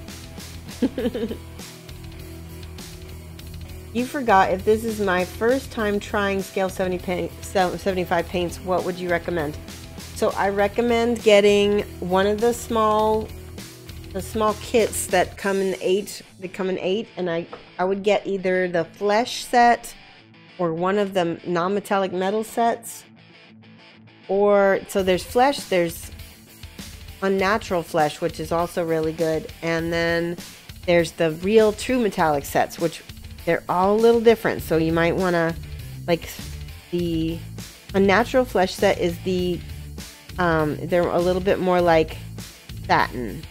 You forgot, if this is my first time trying scale 75 paints, what would you recommend? So I recommend getting one of the small kits that come in 8. They come in 8, and I would get either the flesh set or one of the non-metallic metal sets. Or so there's flesh, there's unnatural flesh, which is also really good, and then there's the real true metallic sets, which they're all a little different. So you might want to, like, the unnatural flesh set is the they're a little bit more like satin.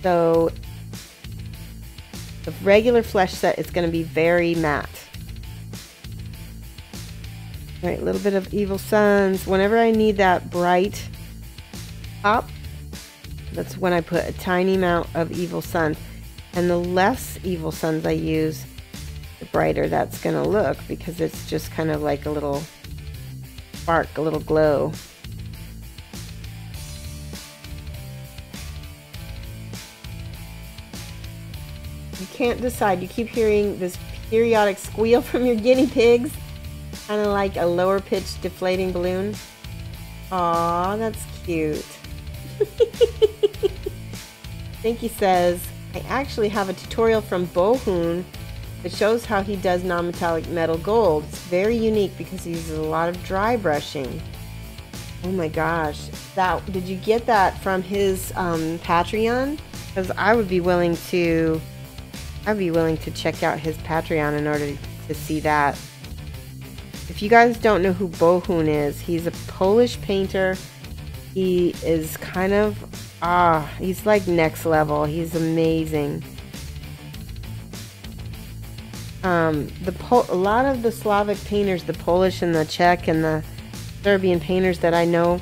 So the regular flesh set is going to be very matte. All right, a little bit of Evil Suns. Whenever I need that bright pop, that's when I put a tiny amount of Evil Suns. And the less Evil Suns I use, the brighter that's going to look, because it's just kind of like a little spark, a little glow. You can't decide. You keep hearing this periodic squeal from your guinea pigs, kind of like a lower pitched deflating balloon. Aw, that's cute. Thinky says, I actually have a tutorial from Bohun that shows how he does non-metallic metal gold. It's very unique because he uses a lot of dry brushing. Oh my gosh. Did you get that from his Patreon? Because I would be willing to check out his Patreon in order to see that. If you guys don't know who Bohun is, he's a Polish painter. He is kind of, he's like next level. He's amazing. A lot of the Slavic painters, the Polish and the Czech and the Serbian painters that I know,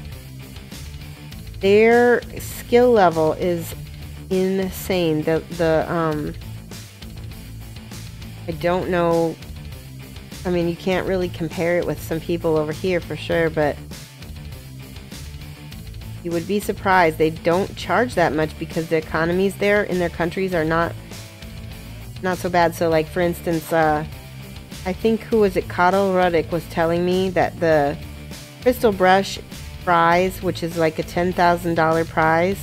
Their skill level is insane. I don't know. I mean, you can't really compare it with some people over here for sure, but you would be surprised. They don't charge that much because the economies there in their countries are not so bad. So like for instance, I think, who was it, Karel Ruddick was telling me that the crystal brush prize, which is like a $10,000 prize,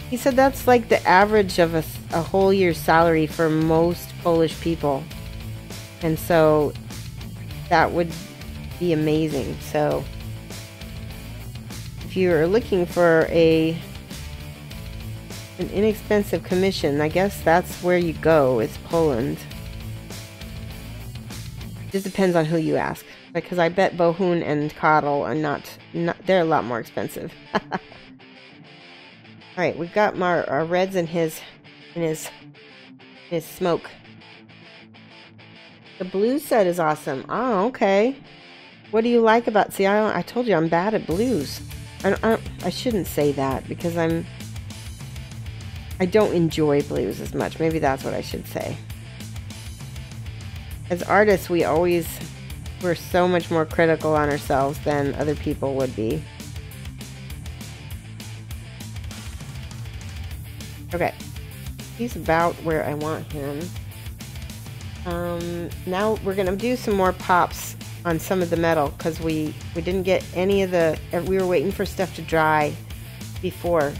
he said that's like the average of a whole year's salary for most Polish people. And so that would be amazing. So if you're looking for an inexpensive commission, I guess that's where you go, is Poland. Just depends on who you ask, because I bet Bohun and Karel are not they're a lot more expensive. Alright, we've got our reds in his smoke. The blue set is awesome. Oh, okay. What do you like about... See, I told you I'm bad at blues. I shouldn't say that, because I don't enjoy blues as much. Maybe that's what I should say. As artists, we're so much more critical on ourselves than other people would be. Okay, he's about where I want him. Now we're gonna do some more pops on some of the metal, because we didn't get any of the... We were waiting for stuff to dry before.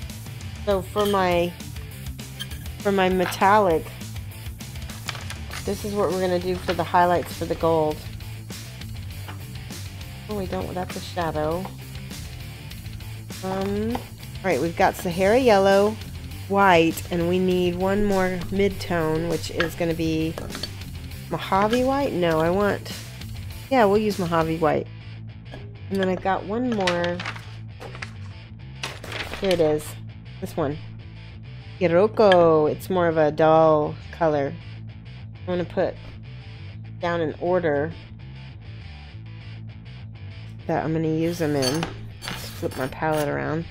So for my metallic, this is what we're gonna do for the highlights for the gold. Oh, we don't. That's a shadow. Alright, we've got Sahara yellow, white, and we need one more mid-tone, which is going to be Mojave white. No, yeah, we'll use Mojave white. And then I've got one more. Here it is. This one. Iroko. It's more of a dull color. I'm going to put down an order that I'm going to use them in. Let's flip my palette around.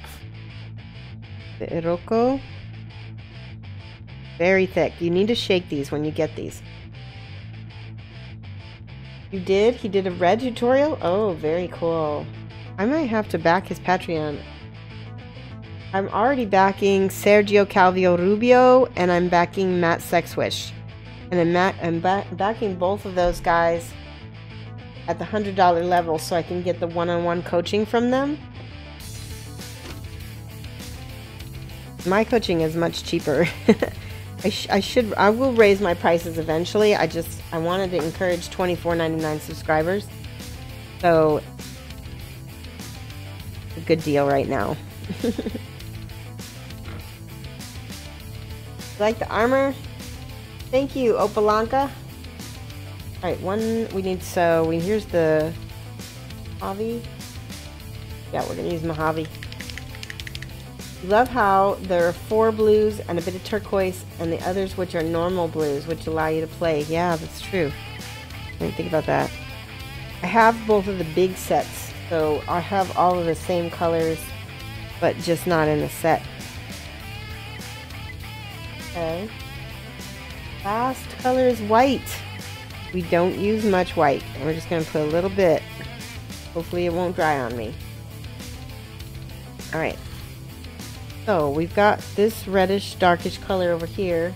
The Iroko. Very thick. You need to shake these when you get these. You did? He did a red tutorial? Oh, very cool. I might have to back his Patreon. I'm already backing Sergio Calvio Rubio, and I'm backing Matt Sexwish. And I'm backing both of those guys at the $100 level so I can get the one-on-one coaching from them. My coaching is much cheaper. I will raise my prices eventually. I wanted to encourage $24.99 subscribers. So, a good deal right now. Like the armor? Thank you, Opalanka. Alright, we need, here's the Mojave. Yeah, we're gonna use Mojave. Love how there are 4 blues and a bit of turquoise, and the others which are normal blues, which allow you to play. Yeah, that's true. I didn't think about that. I have both of the big sets, so I have all of the same colors, but just not in a set. Okay. Last color is white. We don't use much white. We're just going to put a little bit. Hopefully it won't dry on me. Alright. So we've got this reddish, darkish color over here.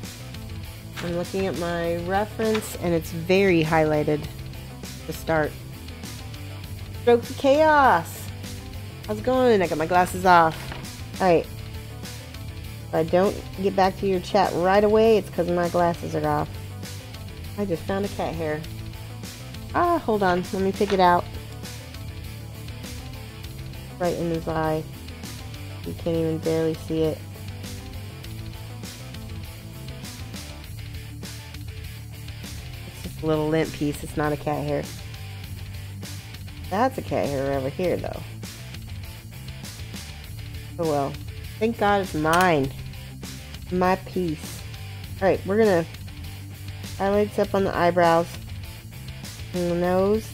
I'm looking at my reference and it's very highlighted to start. Strokes of Chaos! How's it going? I got my glasses off. Alright. If I don't get back to your chat right away, it's because my glasses are off. I just found a cat hair. Ah, hold on. Let me pick it out. Right in his eye. You can't even barely see it. It's just a little lint piece. It's not a cat hair. That's a cat hair over here, though. Oh well. Thank God it's mine. My piece. Alright, we're gonna highlights up on the eyebrows and the nose.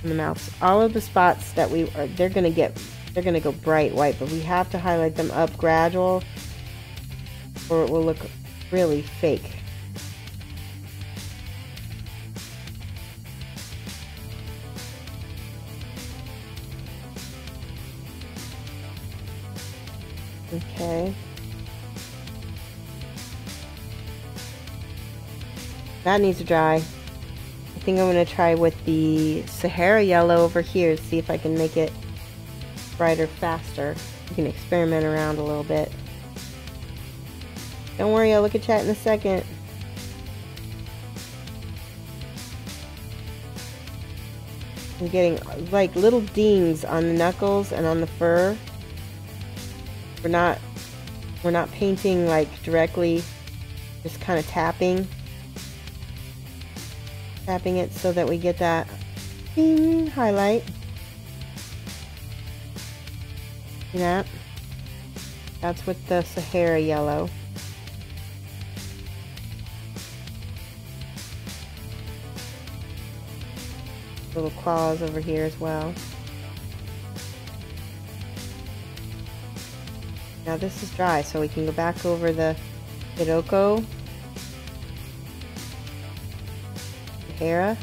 in the mouth. All of the spots that we are, they're gonna go bright white, but we have to highlight them up gradual or it will look really fake. Okay. That needs to dry. I think I'm going to try with the Sahara yellow over here to see if I can make it brighter faster. You can experiment around a little bit. Don't worry, I'll look at chat in a second. I'm getting like little dings on the knuckles and on the fur. We're not painting like directly, just kind of tapping it so that we get that ding highlight. See that? That's with the Sahara yellow. Little claws over here as well. Now this is dry, so we can go back over the Hiroko, Sahara.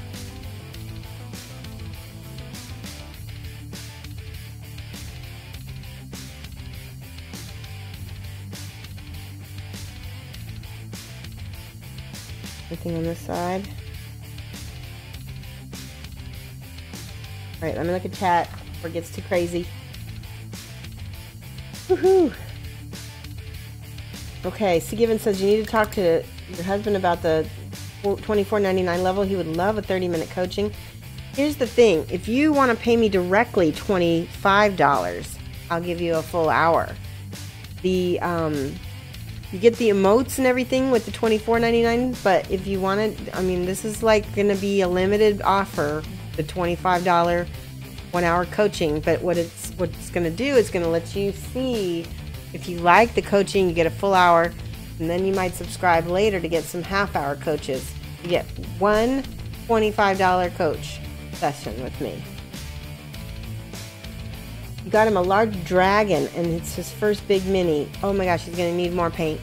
Everything on this side. Alright, let me look at chat before it gets too crazy. Woohoo! Okay, C. Given says you need to talk to your husband about the $24.99 level. He would love a 30-minute coaching. Here's the thing. If you want to pay me directly $25, I'll give you a full hour. The you get the emotes and everything with the $24.99, but if you want it, I mean, this is like going to be a limited offer, the $25 1-hour coaching. But what it's going to do is going to let you see if you like the coaching, you get a full hour, and then you might subscribe later to get some half-hour coaches. You get one $25 coach session with me. You got him a large dragon, and it's his first big mini. Oh my gosh, he's going to need more paint.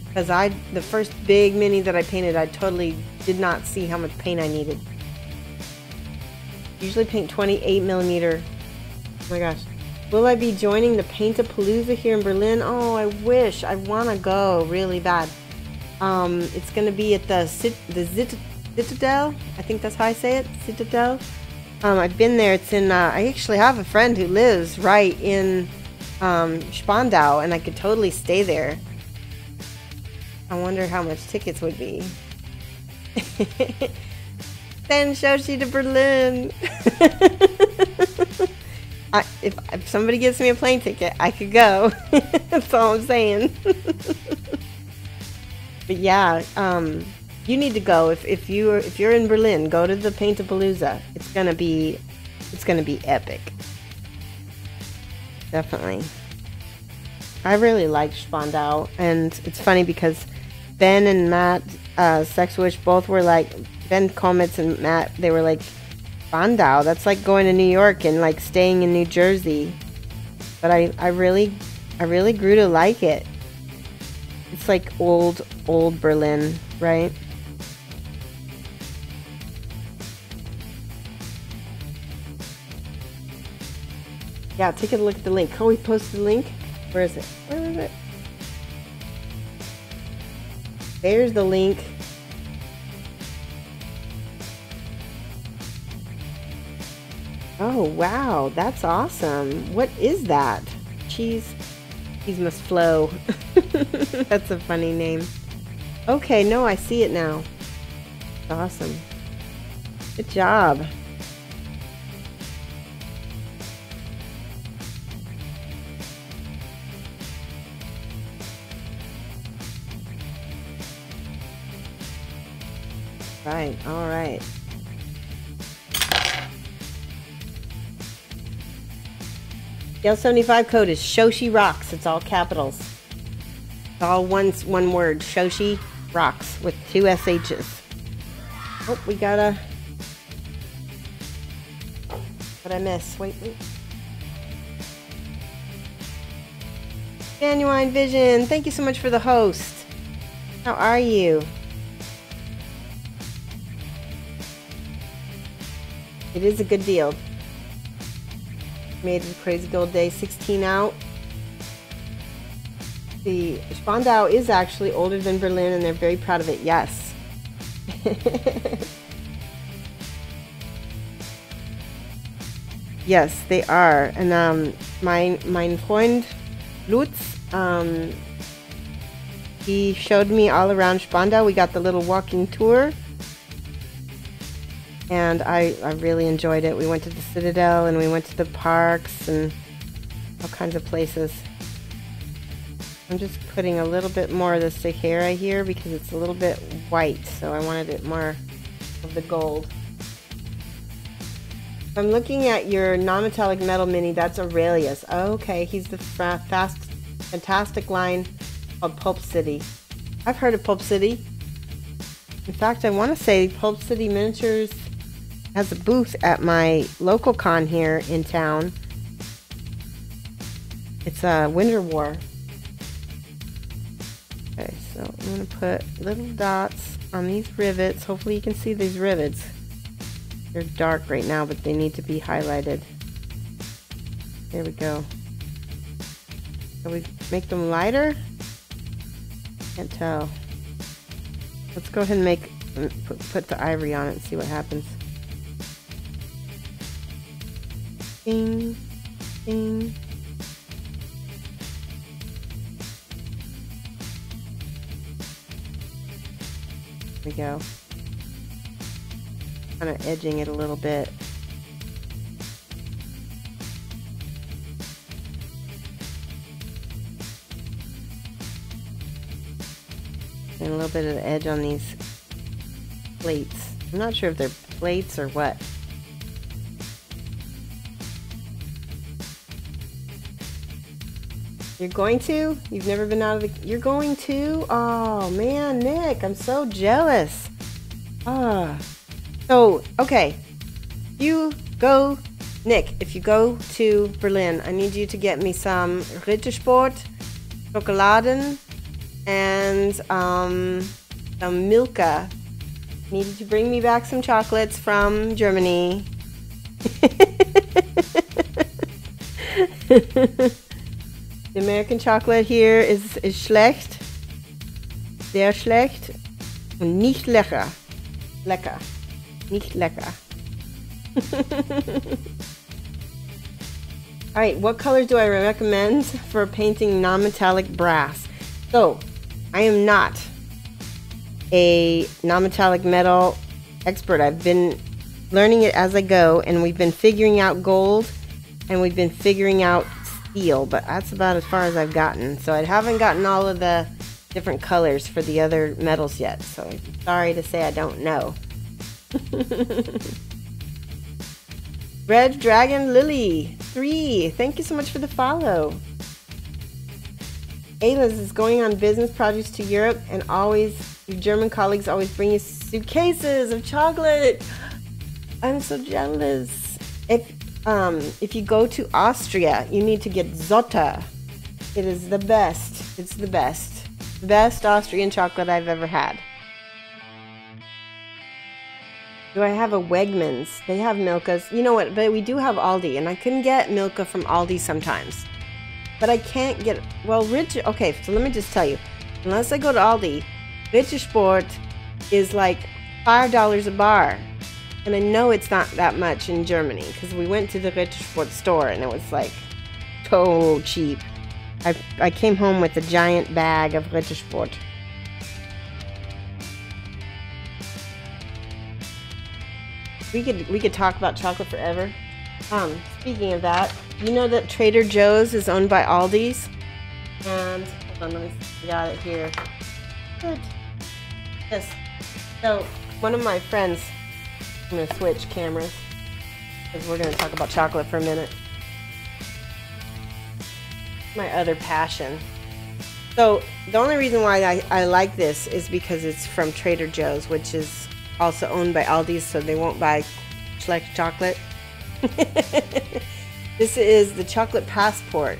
Because the first big mini that I painted, I totally did not see how much paint I needed. Usually paint 28mm. Oh my gosh. Will I be joining the Paint-A-Palooza here in Berlin? Oh, I wish. I want to go really bad. It's going to be at the Citadel. I think that's how I say it. Citadel. I've been there. It's in, I actually have a friend who lives right in Spandau, and I could totally stay there. I wonder how much tickets would be. Send Shoshie to Berlin. If somebody gives me a plane ticket, I could go. That's all I'm saying. But yeah, you need to go. If you're in Berlin, go to the Paint-A-Palooza. It's gonna be epic. Definitely. I really liked Spandau, and it's funny because Ben and Matt Sexwish both were like, Ben Kometz and Matt, they were like, Spandau, that's like going to New York and like staying in New Jersey. But I really grew to like it. It's like old Berlin, right? Yeah, take a look at the link. Can we post the link? Where is it? Where is it? There's the link. Oh, wow. That's awesome. What is that? Cheese must flow. That's a funny name. Okay, no, I see it now. Awesome. Good job. Right, all right. Gale 75 code is Shoshie Rocks. It's all capitals. It's all one word. Shoshie Rocks with 2 SHs. Oh, we got a What'd I miss? Wait. Genuine Vision, thank you so much for the host. How are you? It is a good deal. Made it a crazy gold day, 16 out. The Spandau is actually older than Berlin and they're very proud of it, yes. Yes, they are. And mein Freund Lutz, he showed me all around Spandau. We got the little walking tour. And I really enjoyed it. We went to the Citadel and we went to the parks and all kinds of places. I'm just putting a little bit more of the Sahara here because it's a little bit white, so I wanted it more of the gold. I'm looking at your non-metallic metal mini. That's Aurelius. Okay, he's the fantastic line called Pulp City. I've heard of Pulp City. In fact, I want to say Pulp City Miniatures has a booth at my local con here in town. It's a Winter War. Okay, so I'm going to put little dots on these rivets. Hopefully you can see these rivets. They're dark right now, but they need to be highlighted. There we go. Can we make them lighter? Can't tell. Let's go ahead and put the ivory on it and see what happens. Ding, ding. There we go. Kind of edging it a little bit. And a little bit of the edge on these plates. I'm not sure if they're plates or what. You're going to? You've never been out of the... You're going to? Oh, man, Nick, I'm so jealous. Ah. So, okay. You go... Nick, if you go to Berlin, I need you to get me some Rittersport, Schokoladen, and some Milka. I need you to bring me back some chocolates from Germany. The American chocolate here is schlecht. Sehr schlecht. Und nicht lecker. Lecker. Nicht lecker. Alright, what colors do I recommend for painting non-metallic brass? So, I am not a non-metallic metal expert. I've been learning it as I go, and we've been figuring out gold, and we've been figuring out steel, but that's about as far as I've gotten. So I haven't gotten all of the different colors for the other metals yet, so I'm sorry to say I don't know. Red Dragon Lily 3, thank you so much for the follow. Ayla's is going on business projects to Europe, and always your German colleagues always bring you suitcases of chocolate. I'm so jealous. If you go to Austria, you need to get Zotter. It is the best. It's the best. Best Austrian chocolate I've ever had. Do I have a Wegmans? They have Milkas. You know what? But we do have Aldi, and I can get Milka from Aldi sometimes. But I can't get... Well, okay, so let me just tell you. Unless I go to Aldi, Rittersport is like $5 a bar. And I know it's not that much in Germany because we went to the Rittersport store and it was like so cheap. I came home with a giant bag of Rittersport. We could talk about chocolate forever. Speaking of that, you know that Trader Joe's is owned by Aldi's? And hold on, let me see, I got it here. Good. Yes. So one of my friends, I'm going to switch cameras because we're going to talk about chocolate for a minute. My other passion. So the only reason why I like this is because it's from Trader Joe's, which is also owned by Aldi's, so they won't buy schlecht chocolate. This is the chocolate passport,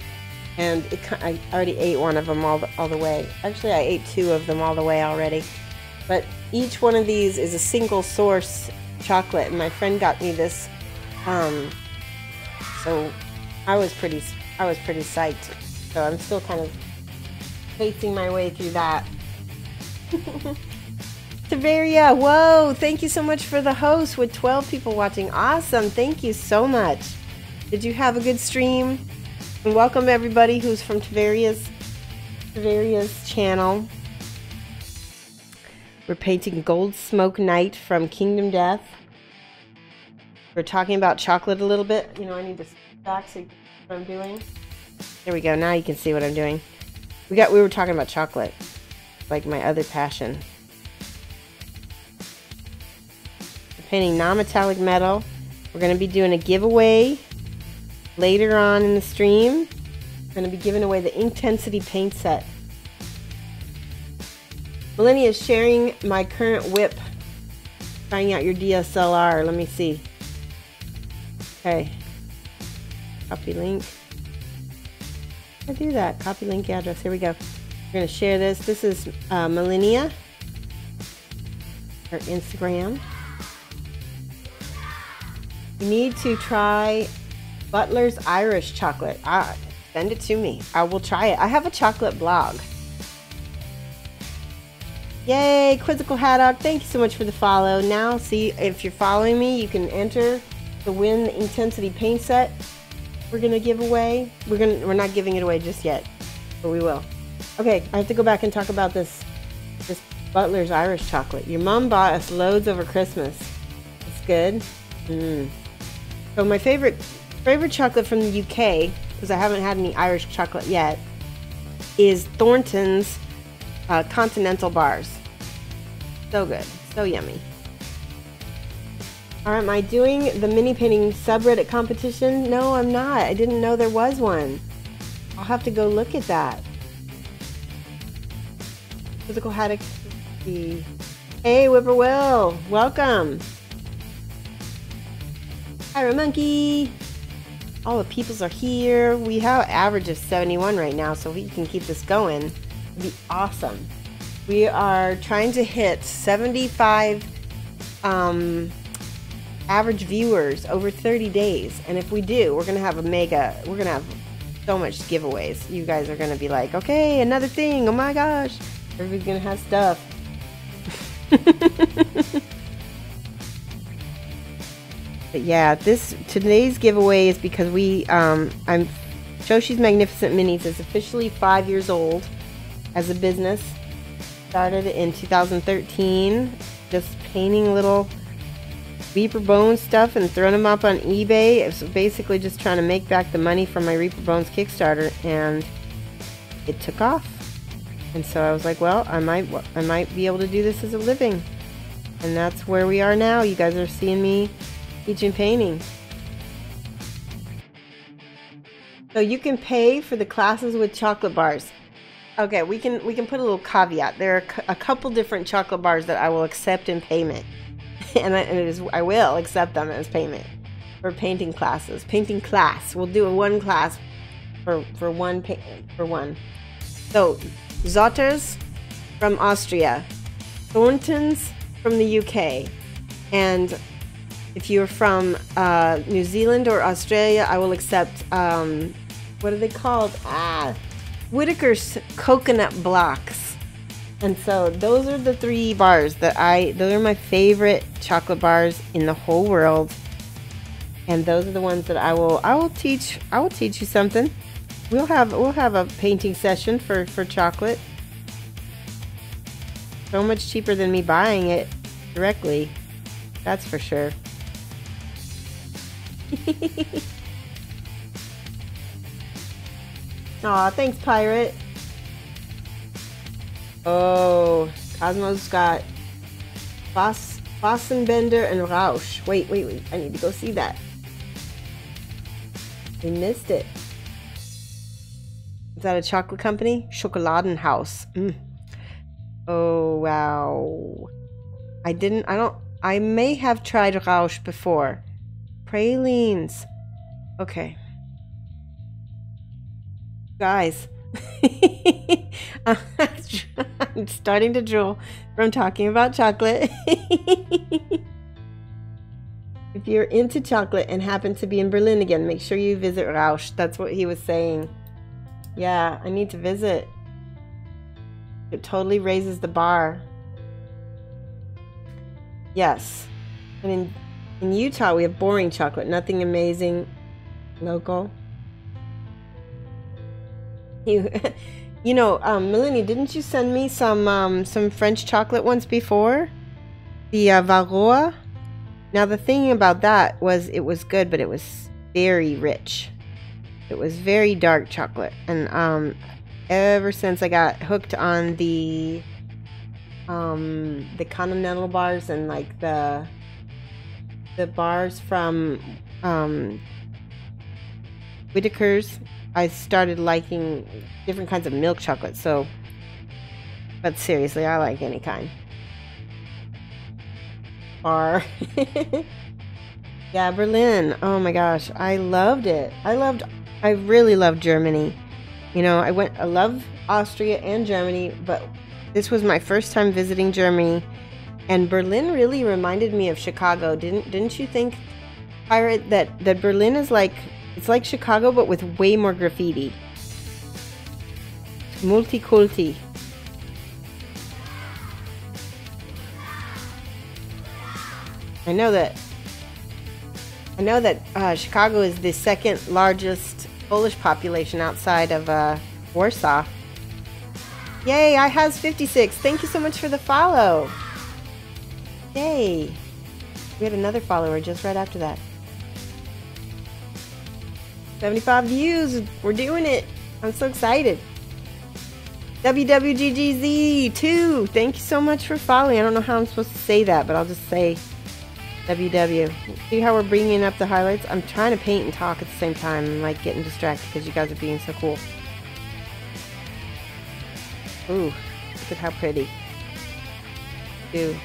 and I already ate one of them all the way. Actually, I ate 2 of them all the way already. But each one of these is a single source chocolate, and my friend got me this. So I was pretty psyched. So I'm still kind of pacing my way through that. Tiveria, whoa, thank you so much for the host with 12 people watching. Awesome, thank you so much. Did you have a good stream? And welcome everybody who's from Tiveria's channel. We're painting Gold Smoke Night from Kingdom Death. We're talking about chocolate a little bit. You know, I need to back so you can see what I'm doing. There we go, now you can see what I'm doing. We were talking about chocolate, like my other passion. Painting non-metallic metal. We're going to be doing a giveaway later on in the stream. We're going to be giving away the Intensity paint set. Melania is sharing my current whip. Trying out your DSLR. Let me see. Okay. Copy link. I do that. Copy link address. Here we go. We're going to share this. This is Melania. Her Instagram. You need to try Butler's Irish chocolate. Send it to me. I will try it. I have a chocolate blog. Yay, Quizzical Haddock. Thank you so much for the follow. Now, see, if you're following me, you can enter to win the Intensity paint set we're going to give away. We're not giving it away just yet, but we will. Okay, I have to go back and talk about this Butler's Irish chocolate. Your mom bought us loads over Christmas. It's good. So my favorite chocolate from the UK, because I haven't had any Irish chocolate yet, is Thornton's Continental Bars. So good. So yummy. Alright, am I doing the mini painting subreddit competition? No, I'm not. I didn't know there was one. I'll have to go look at that. Physical Haddock. Hey, Whippoorwill. Welcome. Hi, Monkey. All the peoples are here. We have an average of 71 right now, so if we can keep this going, it'd be awesome. We are trying to hit 75 average viewers over 30 days, and if we do, we're gonna have we're gonna have so much giveaways. You guys are gonna be like, okay, another thing. Oh my gosh, everybody's gonna have stuff. But yeah, today's giveaway is because Shoshie's Magnificent Minis is officially 5 years old as a business. Started in 2013, just painting little Reaper Bones stuff and throwing them up on eBay. It was basically just trying to make back the money from my Reaper Bones Kickstarter, and it took off. And so I was like, well, I might be able to do this as a living, and that's where we are now. You guys are seeing me teaching painting. So you can pay for the classes with chocolate bars. Okay, we can put a little caveat. There are a couple different chocolate bars that I will accept in payment, and I will accept them as payment for painting classes. Painting class. We'll do one class for one. So Zotters from Austria, Thorntons from the UK, and if you're from New Zealand or Australia, I will accept, what are they called? Whitaker's Coconut Blocks. And so those are the 3 bars that those are my favorite chocolate bars in the whole world. And those are the ones that I will teach you something. We'll have a painting session for chocolate. So much cheaper than me buying it directly. That's for sure. Aw, thanks, Pirate. Oh, Cosmo's got Bossenbender and Rausch. Wait. I need to go see that. We missed it. Is that a chocolate company? Schokoladenhaus. Oh, wow. I may have tried Rausch before. pralines. Okay. Guys. I'm starting to drool from talking about chocolate. If you're into chocolate and happen to be in Berlin again, make sure you visit Rausch. That's what he was saying. Yeah, I need to visit. It totally raises the bar. Yes. And in Utah, we have boring chocolate. Nothing amazing. Local. You know, Melanie, didn't you send me some French chocolate once before? The Varroa? Now, the thing about that was it was good, but it was very rich. It was very dark chocolate. And ever since I got hooked on the continental bars and like the bars from Whitaker's, I started liking different kinds of milk chocolate. So, but seriously, I like any kind. Yeah, Berlin. Oh my gosh, I loved it. I really loved Germany. You know, I love Austria and Germany, but this was my first time visiting Germany, and Berlin really reminded me of Chicago. Didn't you think, Pirate, that Berlin is like, it's like Chicago but with way more graffiti. Multiculti. I know that Chicago is the second largest Polish population outside of Warsaw. Yay, I has 56. Thank you so much for the follow. Yay. We had another follower just right after that. 75 views. We're doing it. I'm so excited. WWGGZ2. Thank you so much for following. I don't know how I'm supposed to say that, but I'll just say WW. See how we're bringing up the highlights? I'm trying to paint and talk at the same time. I'm like getting distracted because you guys are being so cool. Ooh, look at how pretty. Do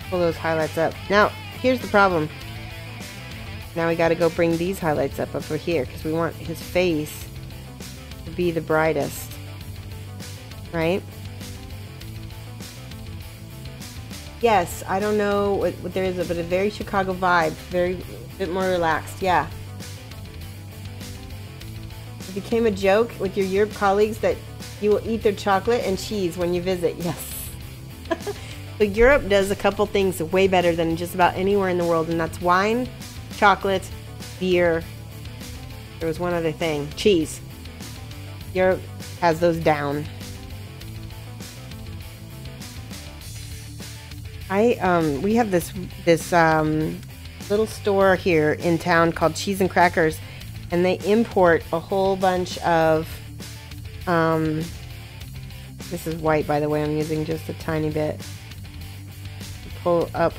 pull those highlights up. Now, here's the problem. Now we got to go bring these highlights up over here because we want his face to be the brightest, right? Yes, I don't know what there is, but a very Chicago vibe, a bit more relaxed. Yeah. It became a joke with your Europe colleagues that you will eat their chocolate and cheese when you visit. Yes. So Europe does a couple things way better than just about anywhere in the world, and that's wine, chocolate, beer. There was one other thing. Cheese. Europe has those down. We have this little store here in town called Cheese and Crackers, and they import a whole bunch of this is white, by the way. I'm using just a tiny bit to pull up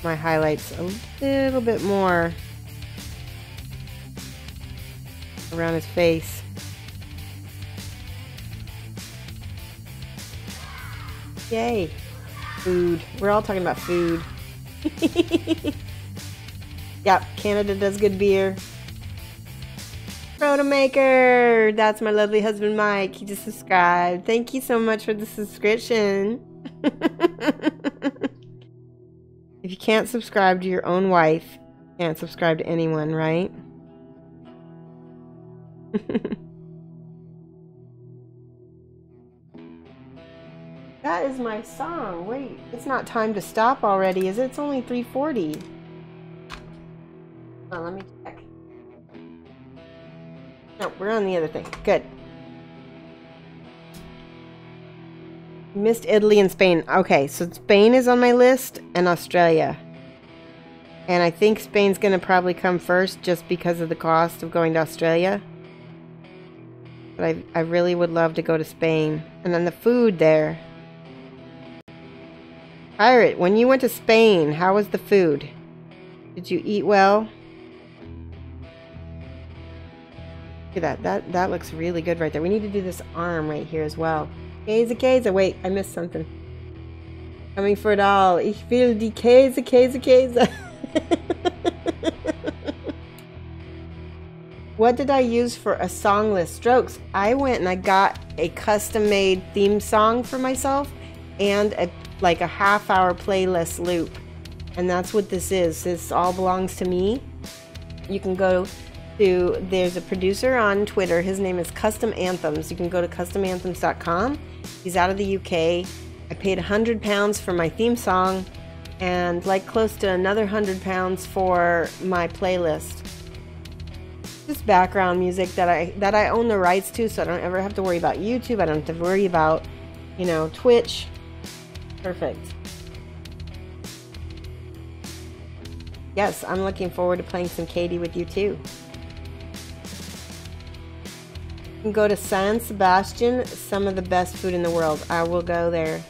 my highlights a little bit more around his face. Yay. Food. We're all talking about food. Yep, Canada does good beer. Protomaker! That's my lovely husband Mike. He just subscribed. Thank you so much for the subscription. If you can't subscribe to your own wife, you can't subscribe to anyone, right? That is my song. Wait, it's not time to stop already, is it? It's only 3:40. Well, let me check. No, we're on the other thing. Good. Missed Italy and Spain. Okay, so Spain is on my list and Australia. And I think Spain's going to probably come first just because of the cost of going to Australia. But I really would love to go to Spain. And then the food there. Pirate, when you went to Spain, how was the food? Did you eat well? Look at that. That looks really good right there. We need to do this arm right here as well. Käse. Wait, I missed something. Coming for it all. Ich will die Käse. What did I use for a songless strokes? I went and I got a custom-made theme song for myself and like a half-hour playlist loop. And that's what this is. This all belongs to me. You can go to, there's a producer on Twitter. His name is Custom Anthems. You can go to customanthems.com. He's out of the UK. I paid £100 for my theme song and like close to another £100 for my playlist. Just background music that I own the rights to, so I don't ever have to worry about YouTube. I don't have to worry about, you know, Twitch. Perfect. Yes, I'm looking forward to playing some Katie with you too. You can go to San Sebastian, some of the best food in the world. I will go there.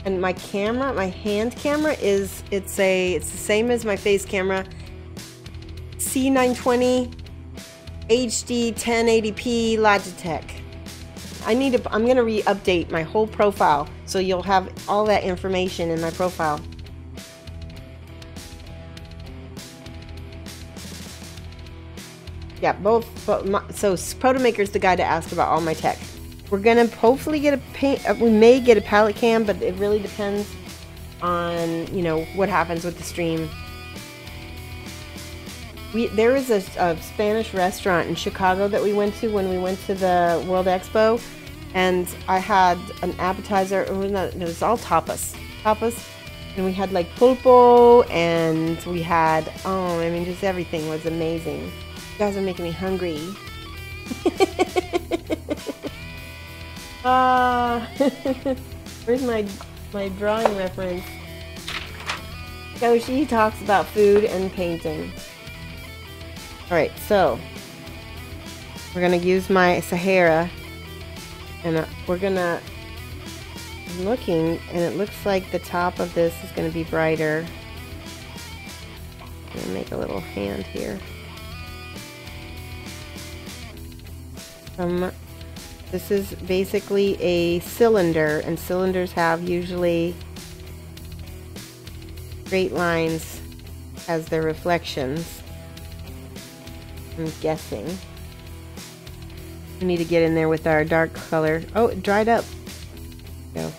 And my camera, my hand camera it's the same as my face camera. C920 HD 1080p Logitech. I'm gonna re-update my whole profile so you'll have all that information in my profile. Yeah, both so Protomaker's the guy to ask about all my tech. We're gonna hopefully get we may get a palette cam, but it really depends on, you know, what happens with the stream. There was a Spanish restaurant in Chicago that we went to when we went to the World Expo, and I had an appetizer. It was all tapas, and we had like pulpo, and we had, oh, I mean, just everything was amazing. You guys are making me hungry. Where's my drawing reference? Shoshie talks about food and painting. Alright, so we're going to use my Sahara, and we're going to, I'm looking, and it looks like the top of this is going to be brighter. I'm going to make a little hand here. This is basically a cylinder, and cylinders have usually straight lines as their reflections. I'm guessing. We need to get in there with our dark color. Oh, it dried up. Go.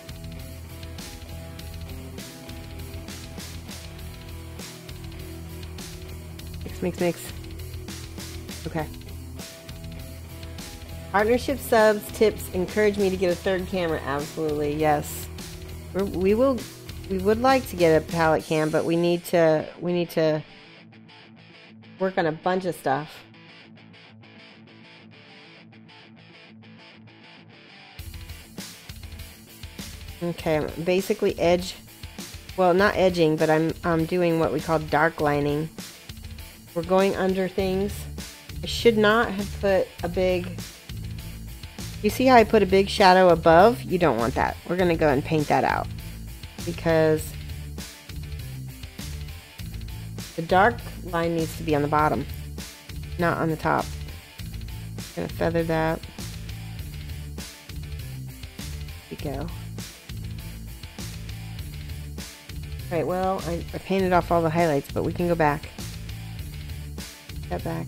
Mix. Okay. Partnership subs, tips, encourage me to get a third camera. Absolutely, yes. We would like to get a palette cam, but we need to work on a bunch of stuff. Okay, I'm basically well, not edging, but I'm doing what we call darklining. We're going under things. I should not have put a big, you see how I put a big shadow above? You don't want that. We're gonna go and paint that out because the dark line needs to be on the bottom, not on the top. Gonna feather that. There we go. Alright, well, I painted off all the highlights, but we can go back. That back.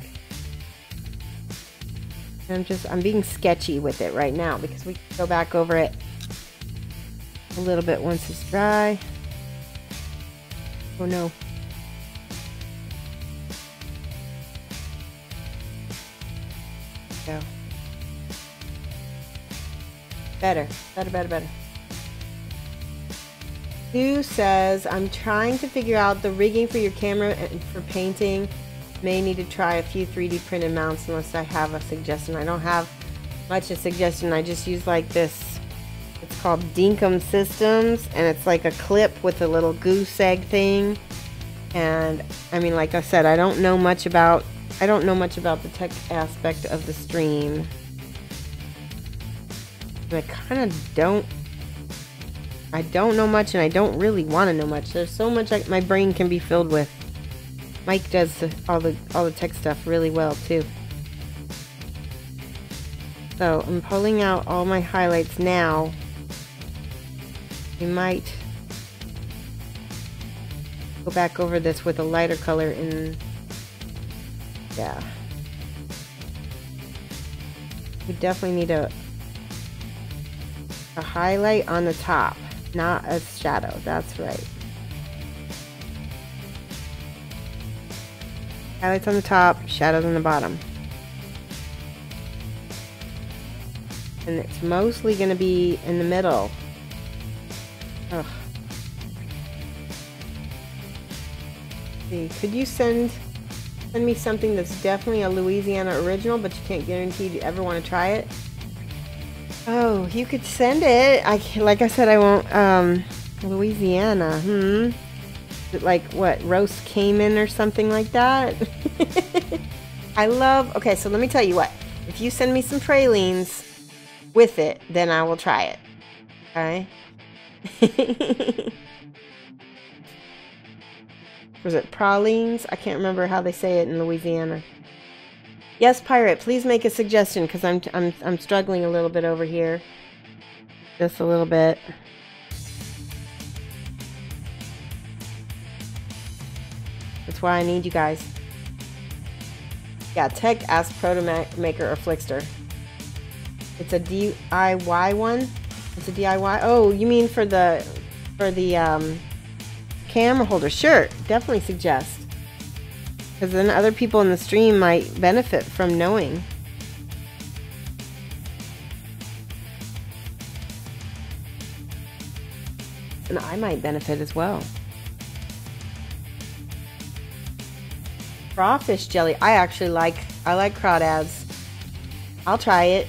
And I'm being sketchy with it right now because we can go back over it a little bit once it's dry. Oh no. Go. Better. Sue says, I'm trying to figure out the rigging for your camera and for painting. May need to try a few 3D printed mounts unless I have a suggestion. I don't have much of a suggestion. I just use like this. It's called Dinkum Systems, and it's like a clip with a little goose egg thing. And I mean, like I said, I don't know much about the tech aspect of the stream. And I kind of don't know much, and I don't really want to know much. There's so much my brain can be filled with. Mike does all the tech stuff really well too. So I'm pulling out all my highlights now. We might go back over this with a lighter color in Yeah. We definitely need a highlight on the top, not a shadow. That's right. Highlights on the top, shadows on the bottom. And it's mostly going to be in the middle. Ugh. See, could you send me something that's definitely a Louisiana original, but you can't guarantee you ever want to try it? Oh, you could send it. Like I said, I won't. Louisiana. Is it like what, roast Cayman or something like that? I love. Okay, so let me tell you what. If you send me some pralines with it, then I will try it. Okay. Was it pralines? I can't remember how they say it in Louisiana. Yes, Pirate, please make a suggestion because I'm struggling a little bit over here. Just a little bit. That's why I need you guys. Yeah, Tech Ask Proto Maker or Flickster. It's a DIY one. It's a DIY. Oh, you mean for the camera holder? Sure, definitely suggest. Because then other people in the stream might benefit from knowing. And I might benefit as well. Crawfish jelly. I like crawdads. I'll try it.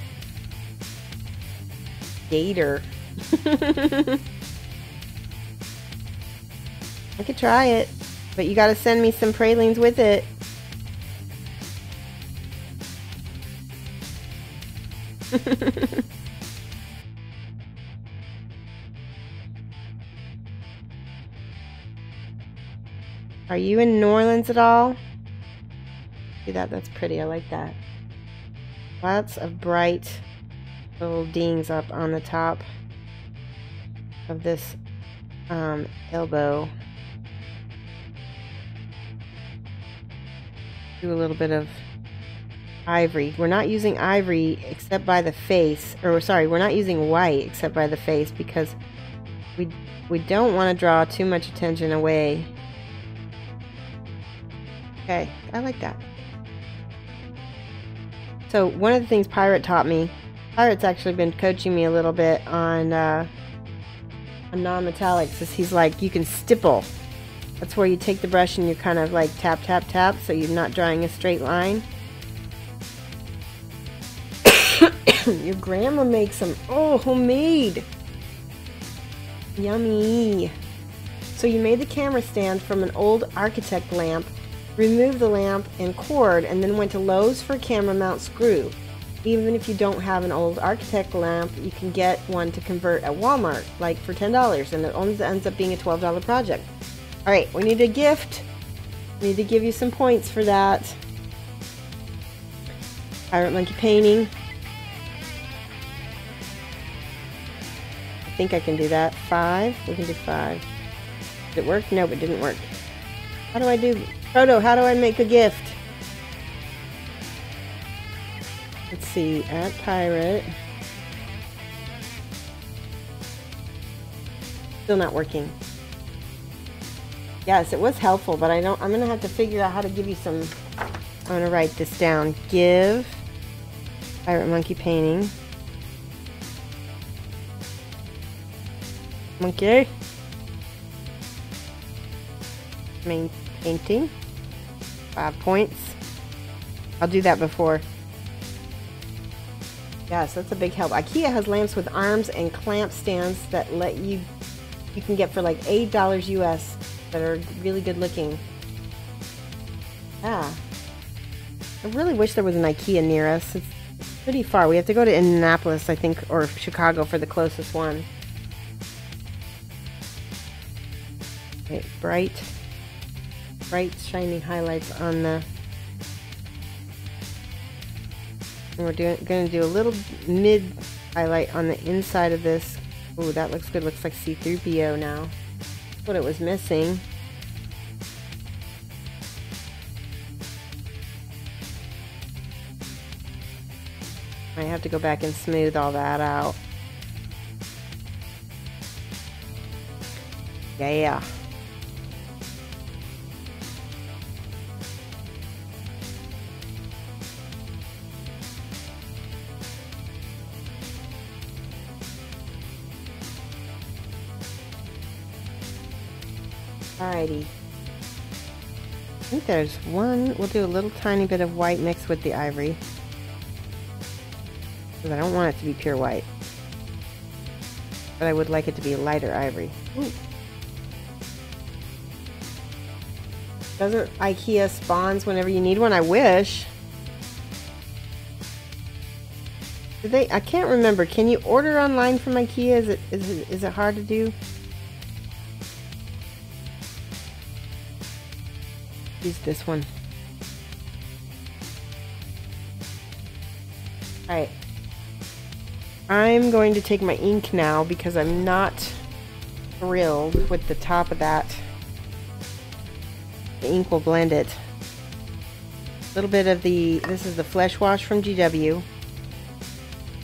Gator. I could try it, but you gotta send me some pralines with it. Are you in New Orleans at all? See that? That's pretty. I like that. Lots of bright little dings up on the top of this elbow. Do a little bit of ivory. We're not using ivory except by the face, or sorry, we're not using white except by the face because we don't want to draw too much attention away. Okay, I like that. So one of the things Pirate taught me, Pirate's actually been coaching me a little bit on non-metallics, is he's like, you can stipple. That's where you take the brush and you kind of like tap, tap, tap, so you're not drawing a straight line. Your grandma makes them. Oh, homemade. Yummy. So you made the camera stand from an old architect lamp, removed the lamp and cord, and then went to Lowe's for a camera mount screw. Even if you don't have an old architect lamp, you can get one to convert at Walmart, like for $10, and it only ends up being a $12 project. Alright, we need a gift. We need to give you some points for that. Pirate Monkey Painting. I think I can do that. 5. We can do 5. Did it work? Nope, it didn't work. How do I do... Proto, how do I make a gift? Let's see. Add Pirate. Still not working. Yes, it was helpful, but I'm going to have to figure out how to give you some... I'm going to write this down. Give Pirate Monkey Painting. Okay. Main painting. 5 points. I'll do that before. Yes, that's a big help. IKEA has lamps with arms and clamp stands that let you can get for like $8 US that are really good looking. Yeah. I really wish there was an IKEA near us. It's pretty far. We have to go to Indianapolis, I think, or Chicago for the closest one. Okay, bright shining highlights on the... And we're going to do a little mid highlight on the inside of this. Ooh, that looks good. Looks like C3PO now. That's what it was missing. have to go back and smooth all that out. Yeah. Alrighty. I think there's one. We'll do a little tiny bit of white mixed with the ivory. Because I don't want it to be pure white. But I would like it to be lighter ivory. Ooh. Doesn't IKEA spawns whenever you need one? I wish. Do they? I can't remember. Can you order online from IKEA? Is it hard to do? Use this one. Alright. I'm going to take my ink now because I'm not thrilled with the top of that. The ink will blend it. A little bit of this is the Flesh Wash from GW.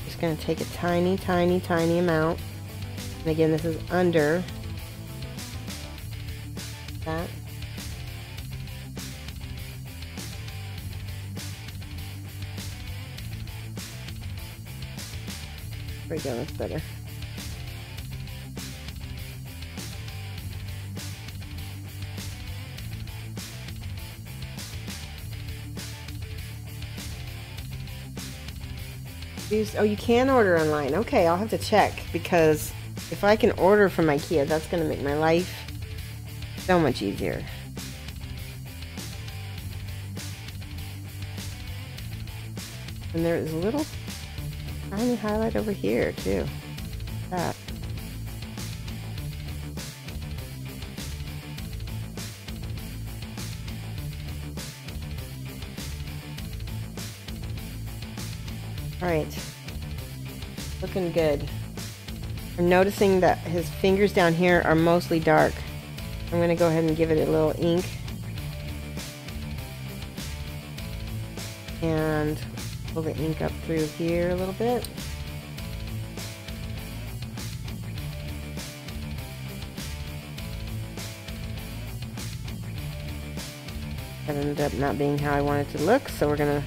Just going to take a tiny, tiny, tiny amount. And again, this is under that. There we go, that's better. Oh, you can order online. Okay, I'll have to check, because if I can order from IKEA, that's going to make my life so much easier. And there is a little tiny highlight over here too. That. Alright, looking good. I'm noticing that his fingers down here are mostly dark. I'm going to go ahead and give it a little ink. And pull the ink up through here a little bit. That ended up not being how I wanted it to look, so we're going to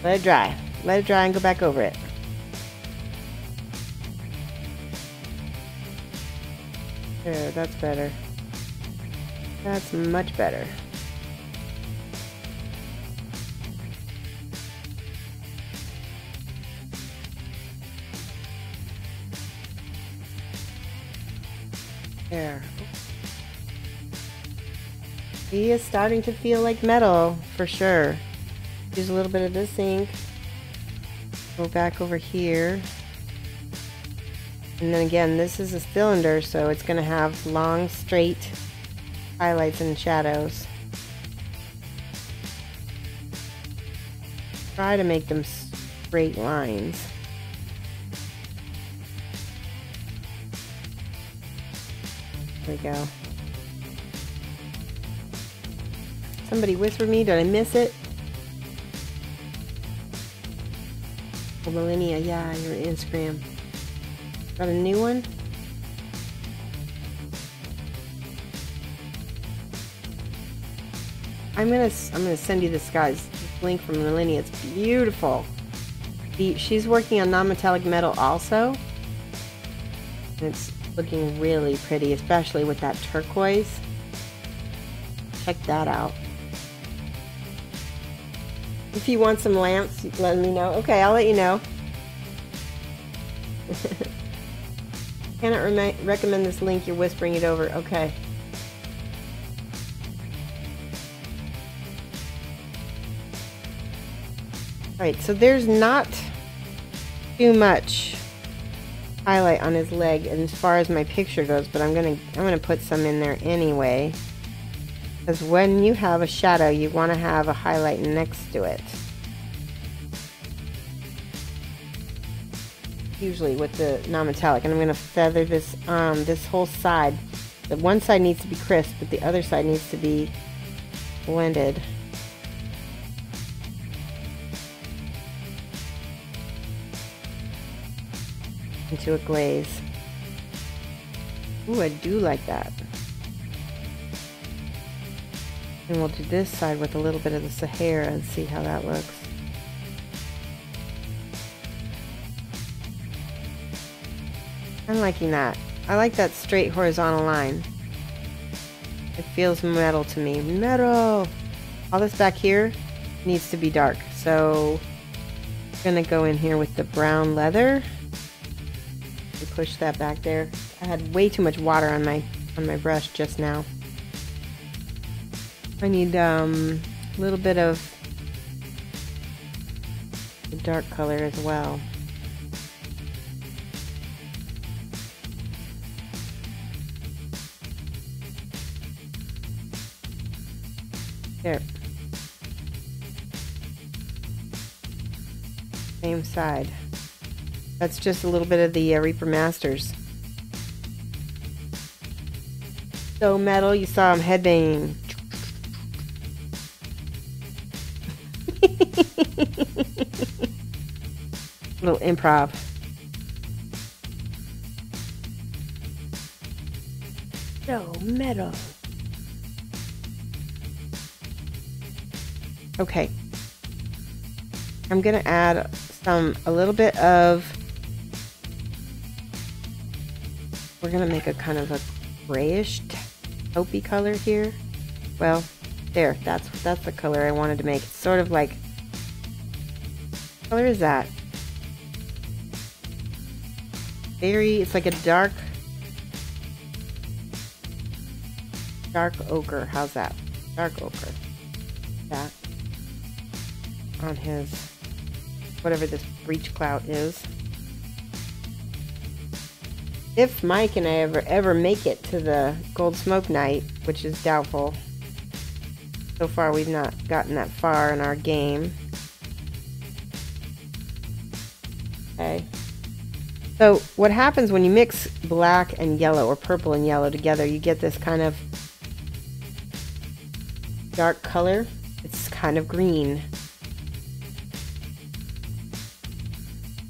let it dry. Let it dry and go back over it. There, that's better. That's much better. There. He is starting to feel like metal, for sure. Use a little bit of this ink. Go back over here. And then again, this is a cylinder, so it's going to have long, straight highlights and shadows. Try to make them straight lines. There we go. Somebody whispered me, did I miss it? Oh, Millennia, yeah, your Instagram. Got a new one? I'm gonna send you this guy's link from Millennia. It's beautiful. She's working on non-metallic metal also. And it's looking really pretty, especially with that turquoise. Check that out. If you want some lamps, let me know. Okay, I'll let you know. Cannot recommend this link, you're whispering it over. Okay. Alright, so there's not too much highlight on his leg as far as my picture goes, but I'm gonna put some in there anyway. Because when you have a shadow, you want to have a highlight next to it. Usually with the non-metallic. And I'm going to feather this this whole side. The one side needs to be crisp, but the other side needs to be blended. into a glaze. Ooh, I do like that. And we'll do this side with a little bit of the Sahara and see how that looks. I'm liking that. I like that straight horizontal line. It feels metal to me. Metal! All this back here needs to be dark. So I'm gonna go in here with the brown leather and push that back there. I had way too much water on my brush just now. I need a little bit of the dark color as well. There. Same side. That's just a little bit of the Reaper Masters. So metal, you saw him headbanging. Little improv. So metal. Okay. I'm gonna add a little bit of, we're gonna make a kind of a grayish taupey color here. Well, there, that's the color I wanted to make. It's sort of like, what color is that? It's like a dark ochre. How's that? Dark ochre. That on his, whatever this breech clout is. If Mike and I ever make it to the Gold Smoke Night, which is doubtful. So far we've not gotten that far in our game. Okay. So what happens when you mix black and yellow, or purple and yellow together, you get this kind of dark color. It's kind of green.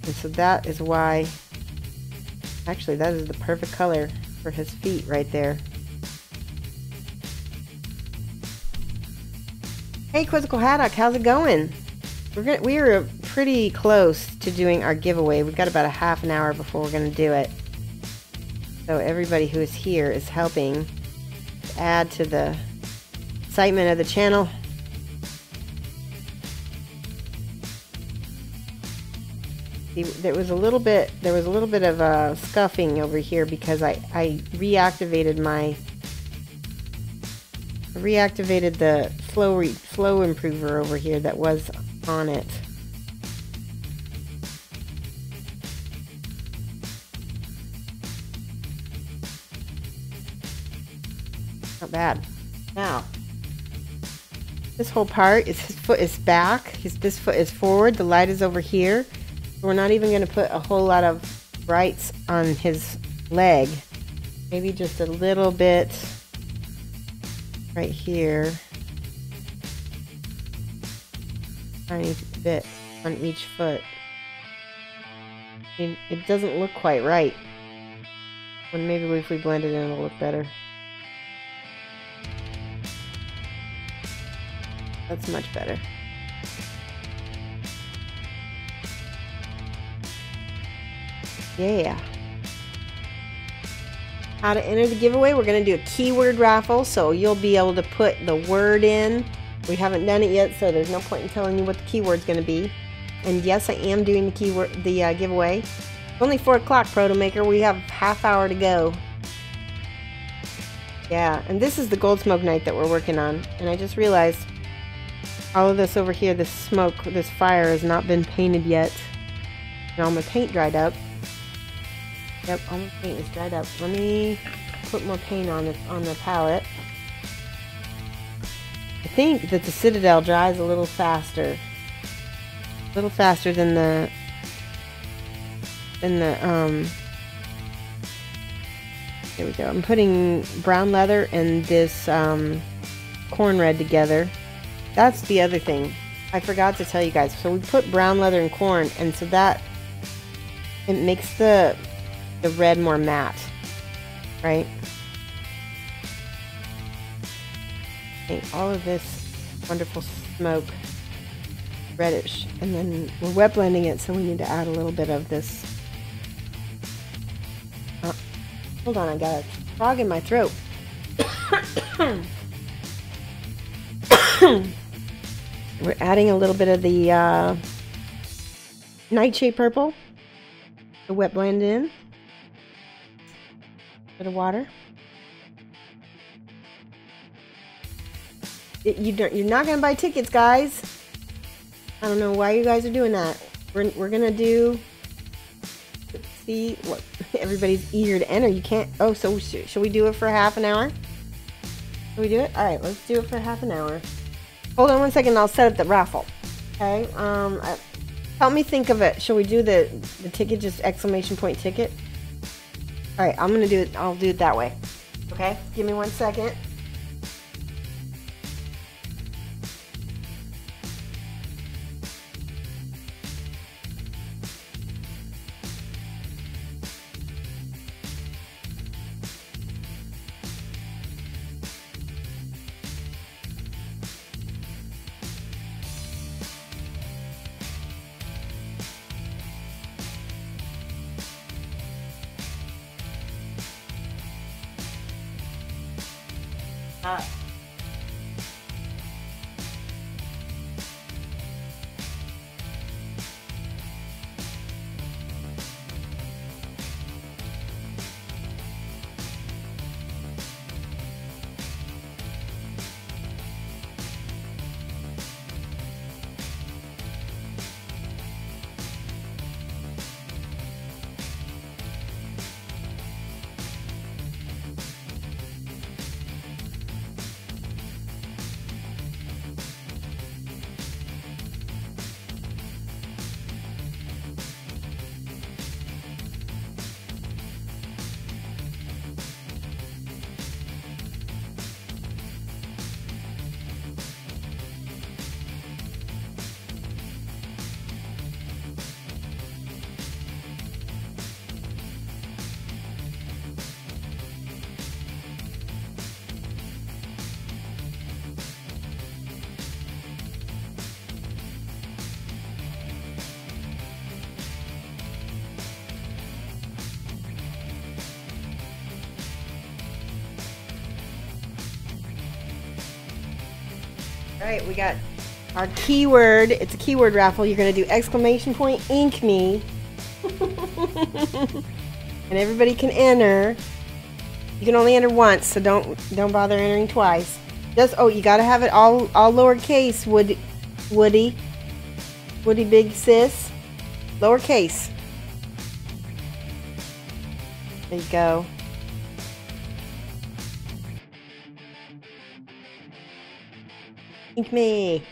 And so that is why, actually that is the perfect color for his feet right there. Hey Quizzical Haddock, how's it going? We are pretty close to doing our giveaway. We've got about a half an hour before we're going to do it. So everybody who is here is helping add to the excitement of the channel. See, there was a little bit of scuffing over here because I reactivated the flow improver over here that was on it. Not bad. Now, this whole part is, his foot is back, this foot is forward, the light is over here. We're not even going to put a whole lot of brights on his leg. Maybe just a little bit right here. Tiny bit on each foot. It doesn't look quite right. When maybe if we blend it in, it'll look better. That's much better. Yeah. How to enter the giveaway? We're going to do a keyword raffle, so you'll be able to put the word in. We haven't done it yet, so there's no point in telling you what the keyword's going to be. And yes, I am doing the giveaway. It's only 4 o'clock, Protomaker. We have half hour to go. Yeah, and this is the Gold Smoke Night that we're working on. And I just realized all of this over here, this smoke, this fire has not been painted yet. And all my paint dried up. Yep, all my paint is dried up. Let me put more paint on the palette. I think that the Citadel dries a little faster. A little faster than the here we go. I'm putting brown leather and this corn red together. That's the other thing. I forgot to tell you guys. So we put brown leather and corn, and so that it makes the the red more matte, right? Paint all of this wonderful smoke reddish, and then we're wet blending it, so we need to add a little bit of this. Hold on, I got a frog in my throat. We're adding a little bit of the nightshade purple to wet blend in. Bit of water. You're not gonna buy tickets, guys. I don't know why you guys are doing that. We're gonna do. See what everybody's eager to enter. You can't. Oh, so should we do it for half an hour? Should we do it? All right, let's do it for half an hour. Hold on one second. I'll set up the raffle. Okay. Help me think of it. Shall we do the ticket? Just exclamation point ticket. All right. I'm gonna do it. I'll do it that way. Okay. Give me 1 second. All right, we got our keyword. It's a keyword raffle. You're going to do exclamation point ink me. And everybody can enter. You can only enter once, so don't bother entering twice. Just you got to have it all lowercase. Woody big sis, lowercase. There you go. Ink me.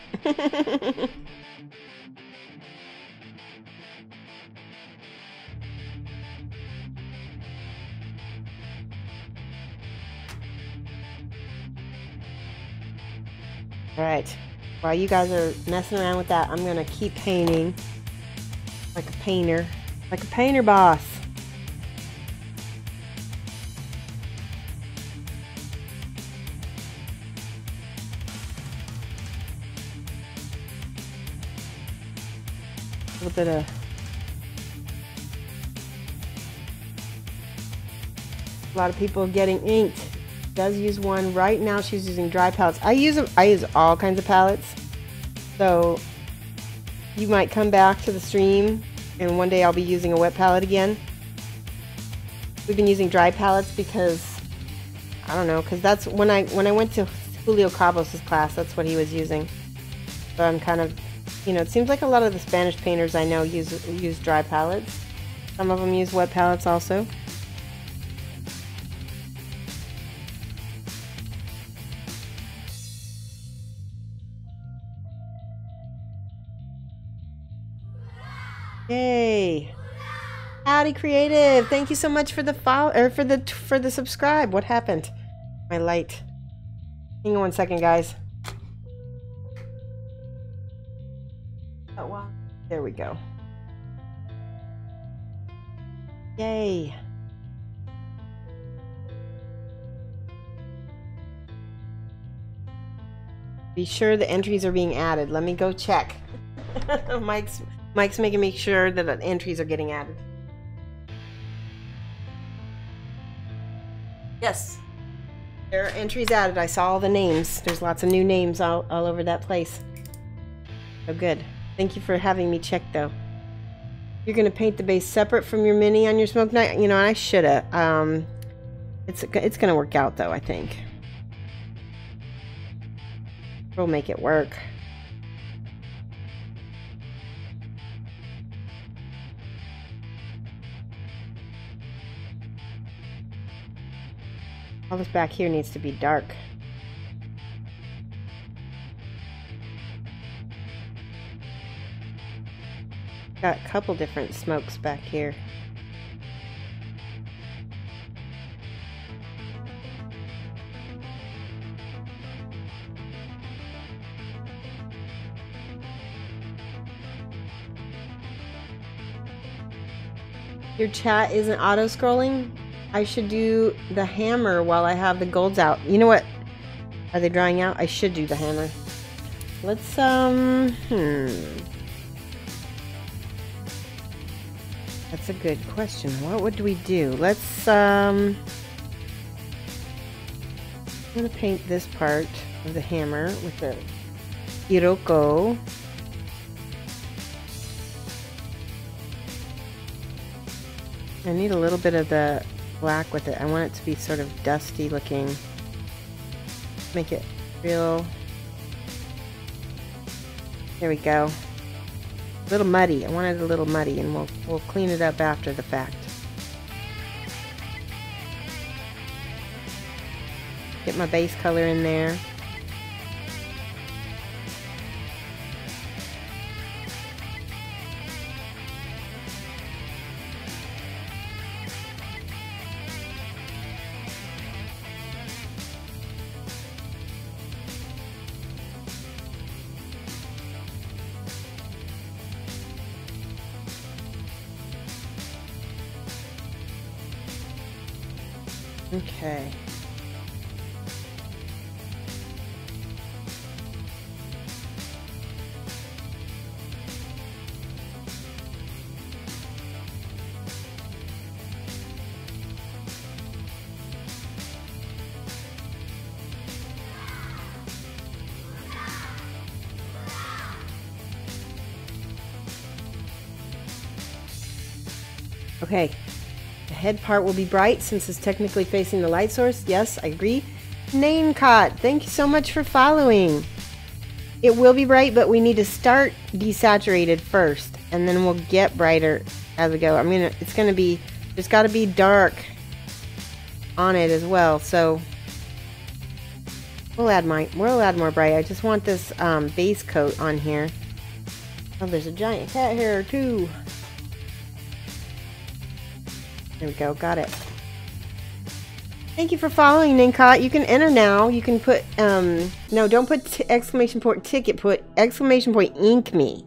Alright, while you guys are messing around with that, I'm going to keep painting like a painter boss. A little bit of a lot of people getting inked. Does use one right now. She's using dry palettes. I use all kinds of palettes, so you might come back to the stream and one day I'll be using a wet palette again. We've been using dry palettes because I don't know, because that's when I went to Julio Cabos' class, that's what he was using. So I'm kind of, you know, it seems like a lot of the Spanish painters I know use dry palettes. Some of them use wet palettes also. Yay! Howdy, Creative. Thank you so much for the follow or for the subscribe. What happened? My light. Hang on 1 second, guys. Oh wow! There we go. Yay! Be sure the entries are being added. Let me go check. Mike's making sure that the entries are getting added. Yes. There are entries added. I saw all the names. There's lots of new names all over that place. So good. Thank you for having me check though. You're going to paint the base separate from your mini on your smoke night? You know, I should have. It's going to work out though, I think. We'll make it work. All this back here needs to be dark. Got a couple different smokes back here. Your chat isn't auto-scrolling? I should do the hammer while I have the golds out. You know what? Are they drying out? I should do the hammer. Let's, That's a good question. What would we do? Let's, I'm gonna paint this part of the hammer with the Iroko. I need a little bit of the black with it. I want it to be sort of dusty looking. Make it real. There we go. A little muddy. I want it a little muddy, and we'll clean it up after the fact. Get my base color in there. Okay. Okay. The head part will be bright since it's technically facing the light source. Yes, I agree. Nanecot, thank you so much for following. It will be bright, but we need to start desaturated first, and then we'll get brighter as we go. I mean, it's going to be, there's got to be dark on it as well, so we'll add more bright. I just want this base coat on here. Oh, there's a giant cat hair too. There we go, got it. Thank you for following, Nincott. You can enter now. You can put, no, don't put exclamation point ticket, put exclamation point ink me.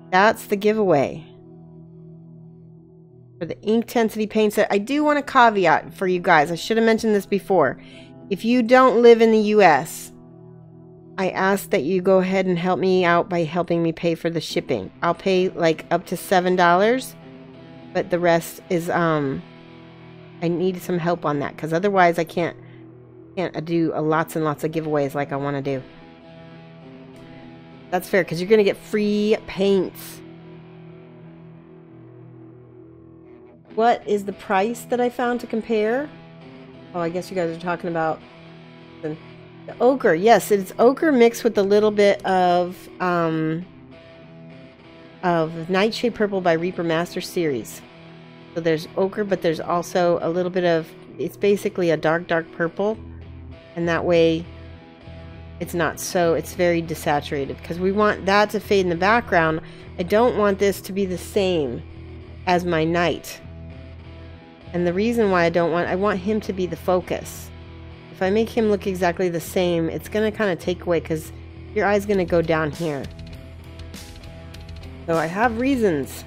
That's the giveaway. For the ink intensity paint set. I do want a caveat for you guys. I should have mentioned this before. If you don't live in the US, I ask that you go ahead and help me out by helping me pay for the shipping. I'll pay like up to $7. But the rest is, I need some help on that, because otherwise I can't do lots and lots of giveaways like I want to do. That's fair, because you're going to get free paints. What is the price that I found to compare? Oh, I guess you guys are talking about the ochre. Yes, it's ochre mixed with a little bit of Nightshade Purple by Reaper Master Series. So there's ochre, but there's also a little bit of, it's basically a dark purple, and that way it's not so, it's very desaturated, because we want that to fade in the background. I don't want this to be the same as my night. And the reason why I want him to be the focus. If I make him look exactly the same, it's going to kind of take away, because your eye's going to go down here. So I have reasons.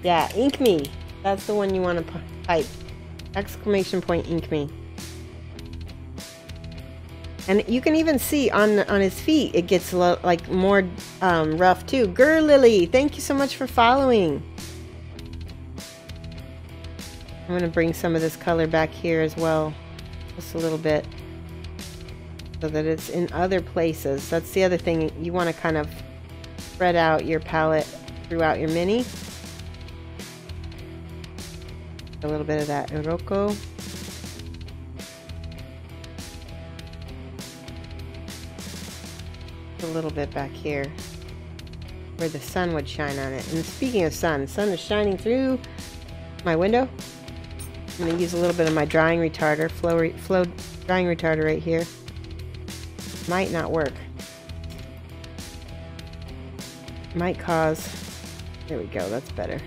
Yeah, ink me. That's the one you want to type. Exclamation point, ink me. And you can even see on his feet, it gets like more rough too. Girl Lily, thank you so much for following. I'm going to bring some of this color back here as well. Just a little bit. So that it's in other places. That's the other thing. You want to kind of spread out your palette throughout your mini. A little bit of that Iroko. A little bit back here where the sun would shine on it. And speaking of sun, the sun is shining through my window. I'm going to use a little bit of my drying retarder, flow drying retarder right here. Might not work. Might cause... There we go, that's better.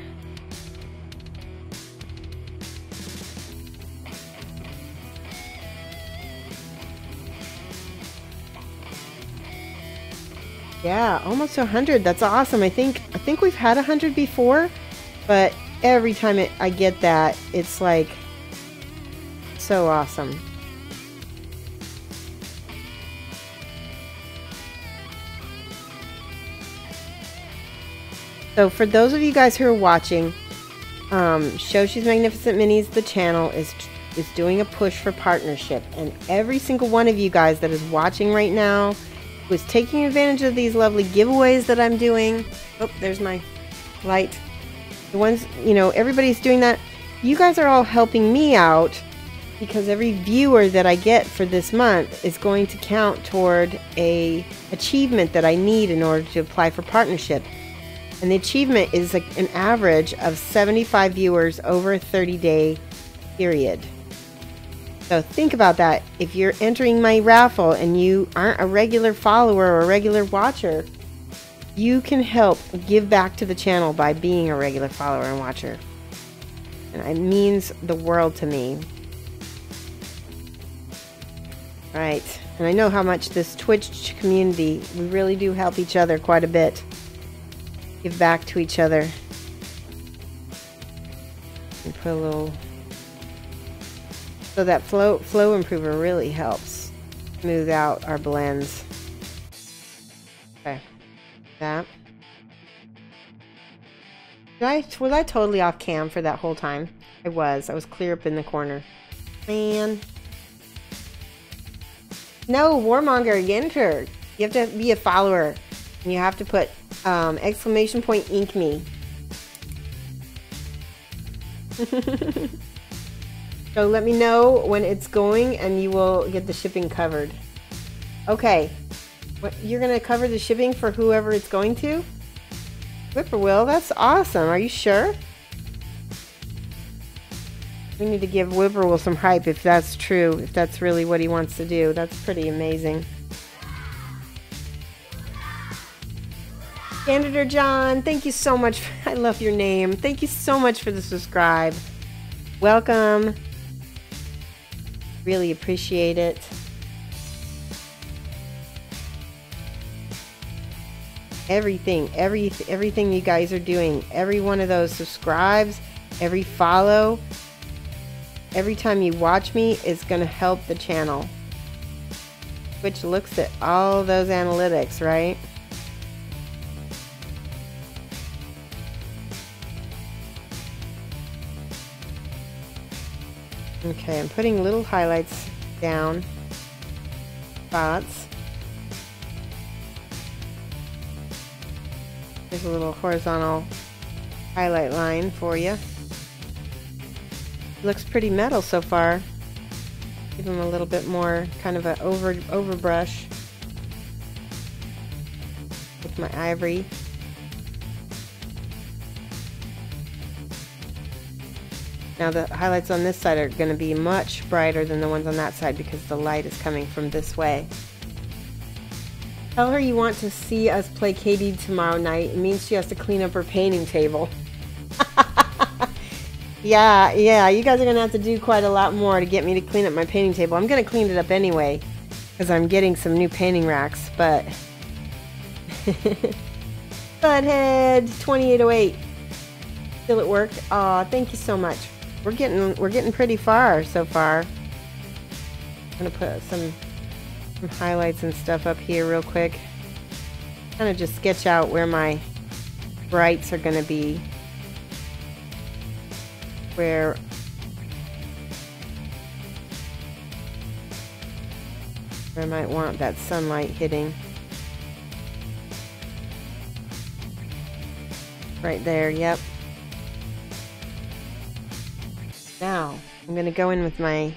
Yeah, almost 100. That's awesome. I think we've had 100 before, but every time I get that, it's like so awesome. So for those of you guys who are watching, Shoshie's Magnificent Minis, the channel, is doing a push for partnership, and every single one of you guys that is watching right now was taking advantage of these lovely giveaways that I'm doing. Oh, there's my light. The ones, you know, everybody's doing that. You guys are all helping me out because every viewer that I get for this month is going to count toward a achievement that I need in order to apply for partnership. And the achievement is like an average of 75 viewers over a 30-day period. So think about that. If you're entering my raffle and you aren't a regular follower or a regular watcher, you can help give back to the channel by being a regular follower and watcher. And it means the world to me. Right. And I know how much this Twitch community, we really do help each other quite a bit. Give back to each other. And put a little... So that flow improver really helps smooth out our blends. Okay, that. Was I totally off cam for that whole time? I was clear up in the corner. Man. No, Warmonger, enter. You have to be a follower. And you have to put exclamation point ink me. So let me know when it's going and you will get the shipping covered. Okay. What, you're going to cover the shipping for whoever it's going to? Whippoorwill, that's awesome. Are you sure? We need to give Whippoorwill some hype if that's true, if that's really what he wants to do. That's pretty amazing. Janitor John, thank you so much. I love your name. Thank you so much for the subscribe. Welcome. Really appreciate it. Everything you guys are doing, every one of those subscribes, every follow, every time you watch me is going to help the channel. Which looks at all those analytics, right? Okay, I'm putting little highlights down, spots. There's a little horizontal highlight line for you. Looks pretty metal so far. Give them a little bit more kind of an overbrush with my ivory. Now the highlights on this side are going to be much brighter than the ones on that side because the light is coming from this way. Tell her you want to see us play KD tomorrow night. It means she has to clean up her painting table. Yeah, you guys are going to have to do quite a lot more to get me to clean up my painting table. I'm going to clean it up anyway because I'm getting some new painting racks, but... Butthead 2808. Still at work? Aw, thank you so much. We're getting pretty far so far. I'm gonna put some highlights and stuff up here real quick. Kind of just sketch out where my brights are gonna be. Where I might want that sunlight hitting. Right there, yep. Now, I'm gonna go in with my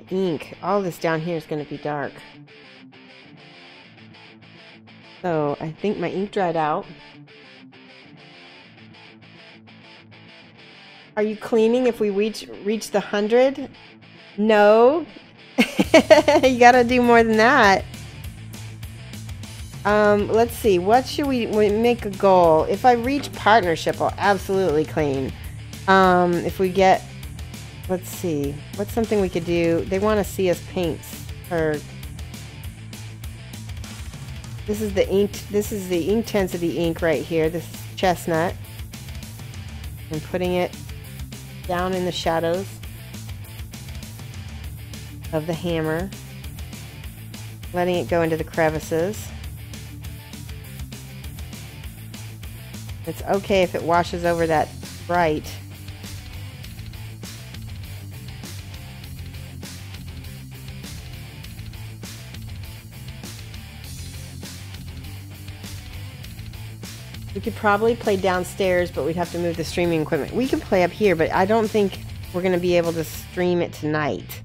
ink. All this down here is gonna be dark. So, I think my ink dried out. Are you cleaning if we reach the 100? No. You gotta do more than that. Let's see. What should we make a goal? If I reach partnership, I'll absolutely clean. If we get, let's see. What's something we could do? They want to see us paint. Or this is the ink. This is the intensity ink right here. This is chestnut. I'm putting it down in the shadows of the hammer, letting it go into the crevices. It's okay if it washes over that bright. We could probably play downstairs, but we'd have to move the streaming equipment. We can play up here, but I don't think we're going to be able to stream it tonight.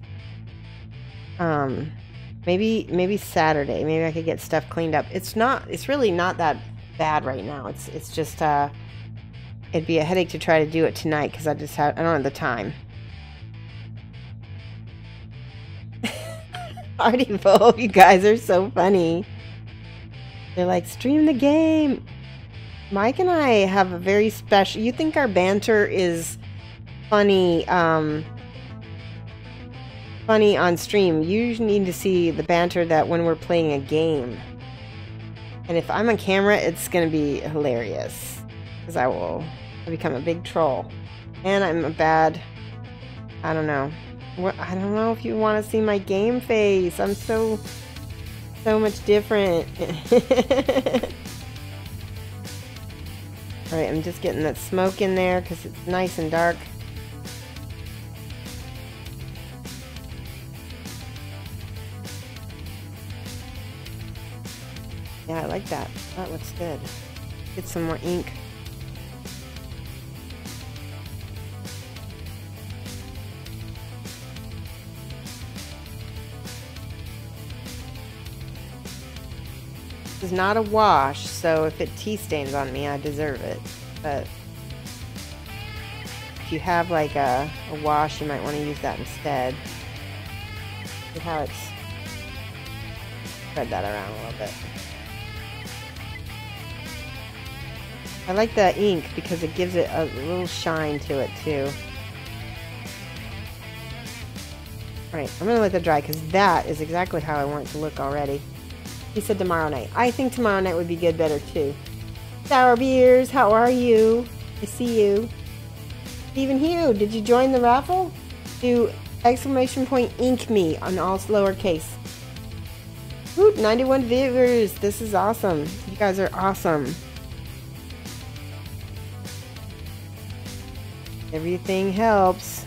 Maybe Saturday. Maybe I could get stuff cleaned up. It's really not that bad right now. It's just it'd be a headache to try to do it tonight because I don't have the time. Artie-Vo, you guys are so funny. They're like, stream the game. Mike and I have a very special... You think our banter is funny, funny on stream. You need to see the banter that when we're playing a game. And if I'm on camera, it's going to be hilarious. Because I'll become a big troll. And I'm a bad... I don't know. I don't know if you want to see my game face. I'm so much different. Alright, I'm just getting that smoke in there because it's nice and dark. Yeah, I like that. That looks good. Get some more ink. This is not a wash, so if it tea stains on me, I deserve it. But if you have like a wash, you might want to use that instead. See how it's... Spread that around a little bit. I like the ink because it gives it a little shine to it too. Alright, I'm going to let that dry because that is exactly how I want it to look already. He said tomorrow night. I think tomorrow night would be good better too. Sour Beers, how are you? I see you. Stephen Hugh, did you join the raffle? Do ! Ink me on all lowercase. Ooh, 91 viewers. This is awesome. You guys are awesome. Everything helps.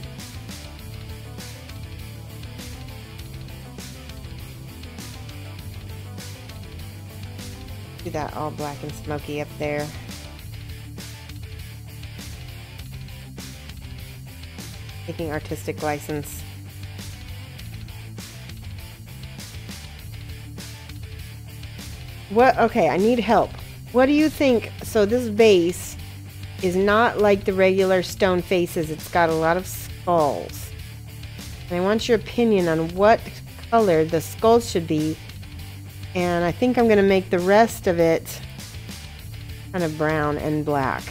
Do that all black and smoky up there. Taking artistic license. What? Okay, I need help. What do you think? So this base is not like the regular stone faces. It's got a lot of skulls. And I want your opinion on what color the skulls should be. And I think I'm going to make the rest of it kind of brown and black.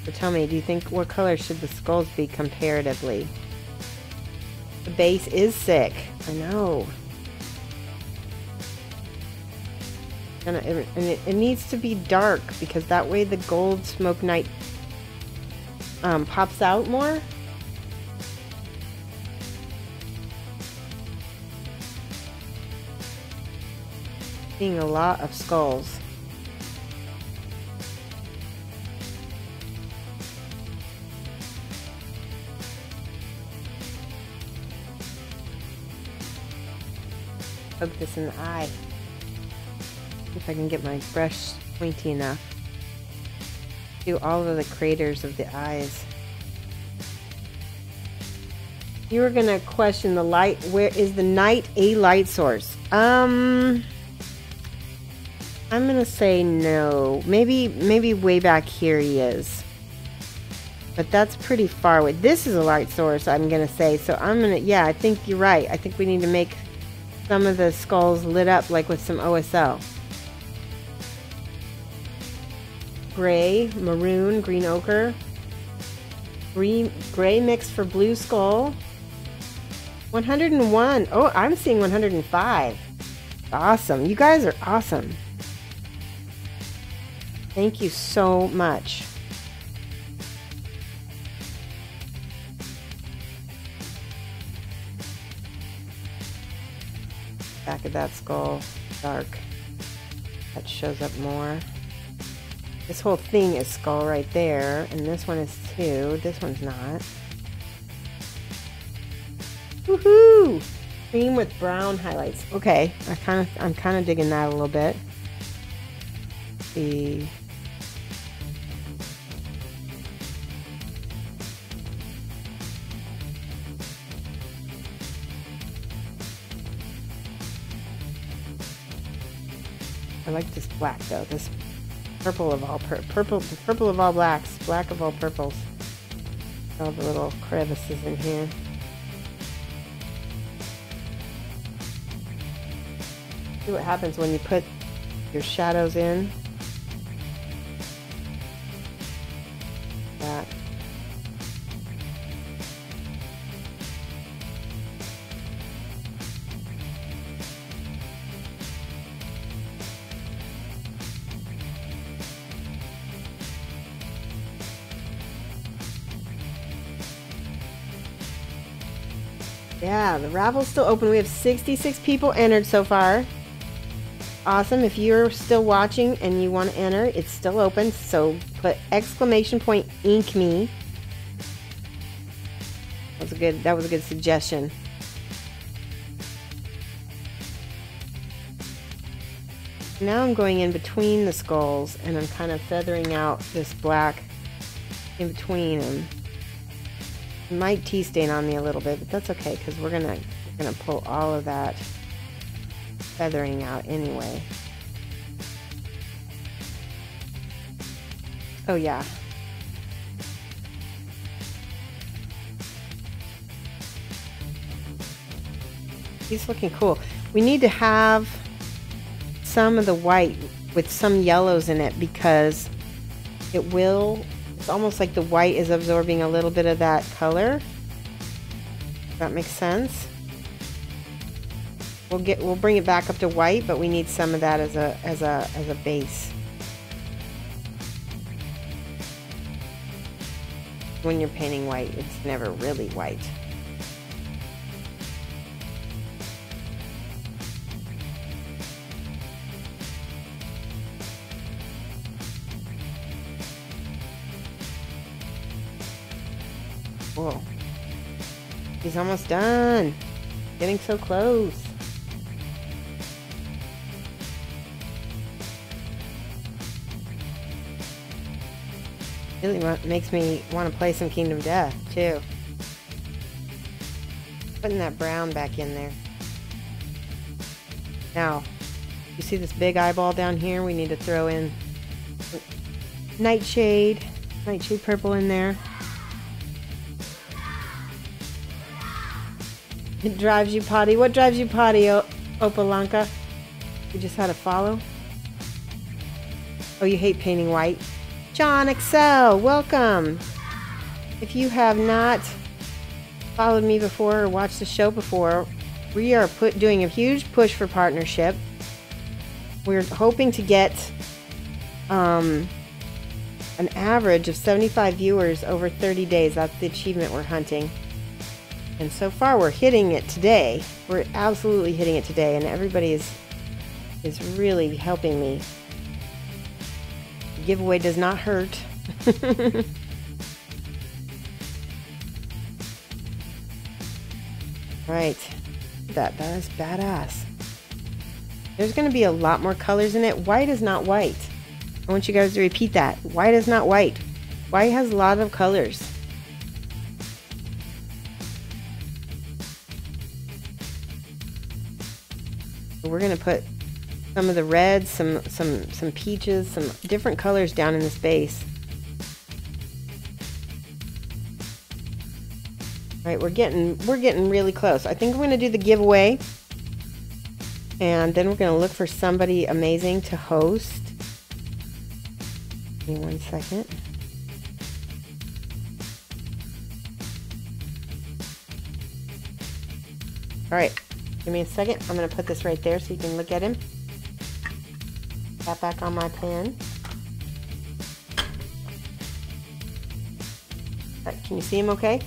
So tell me, do you think what color should the skulls be comparatively? The base is sick. I know. And it needs to be dark because that way the gold smoke night pops out more. Seeing a lot of skulls. Poke this in the eye. See if I can get my brush pointy enough. Do all of the craters of the eyes. You were gonna question the light. Where is the night a light source? I'm gonna say no. Maybe way back here he is. But that's pretty far away. This is a light source, I'm gonna say. So yeah, I think you're right. I think we need to make some of the skulls lit up like with some OSL. Gray, maroon, green ochre. Gray mixed for blue skull. 101. Oh, I'm seeing 105. Awesome. You guys are awesome. Thank you so much. Back of that skull, dark. That shows up more. This whole thing is skull right there, and this one is too. This one's not. Woohoo! Cream with brown highlights. Okay, I'm kind of digging that a little bit. See. I like this black though. This purple of all purple of all blacks, black of all purples. All the little crevices in here. See what happens when you put your shadows in. That. Yeah, the Raffle's still open. We have 66 people entered so far. Awesome. If you're still watching and you want to enter, it's still open. So put exclamation point ink me. That was a good suggestion. Now I'm going in between the skulls and I'm kind of feathering out this black in between them. It might tea stain on me a little bit, but that's okay because we're gonna pull all of that feathering out anyway. Oh yeah. He's looking cool. We need to have some of the white with some yellows in it because it's almost like the white is absorbing a little bit of that color. Does that make sense? We'll bring it back up to white, but we need some of that as a base. When you're painting white, it's never really white. Whoa. He's almost done. Getting so close. Really makes me want to play some Kingdom Death, too. Putting that brown back in there. Now, you see this big eyeball down here? We need to throw in nightshade purple in there. It drives you potty. What drives you potty, Opalanka? You just had to follow? Oh, you hate painting white? John Excel, welcome. If you have not followed me before or watched the show before, we are doing a huge push for partnership. we're hoping to get an average of 75 viewers over 30 days. That's the achievement we're hunting. And so far we're hitting it today. We're absolutely hitting it today, and everybody is really helping me. The giveaway does not hurt. Right. That is badass. There's going to be a lot more colors in it. White is not white. I want you guys to repeat that. White is not white. White has a lot of colors. So we're going to put some of the reds, some peaches, some different colors down in this base. All right, we're getting really close. I think I'm going to do the giveaway, and then we're going to look for somebody amazing to host. Give me 1 second. All right, give me a second. I'm going to put this right there so you can look at him. Tap back on my pen. All right, can you see him okay?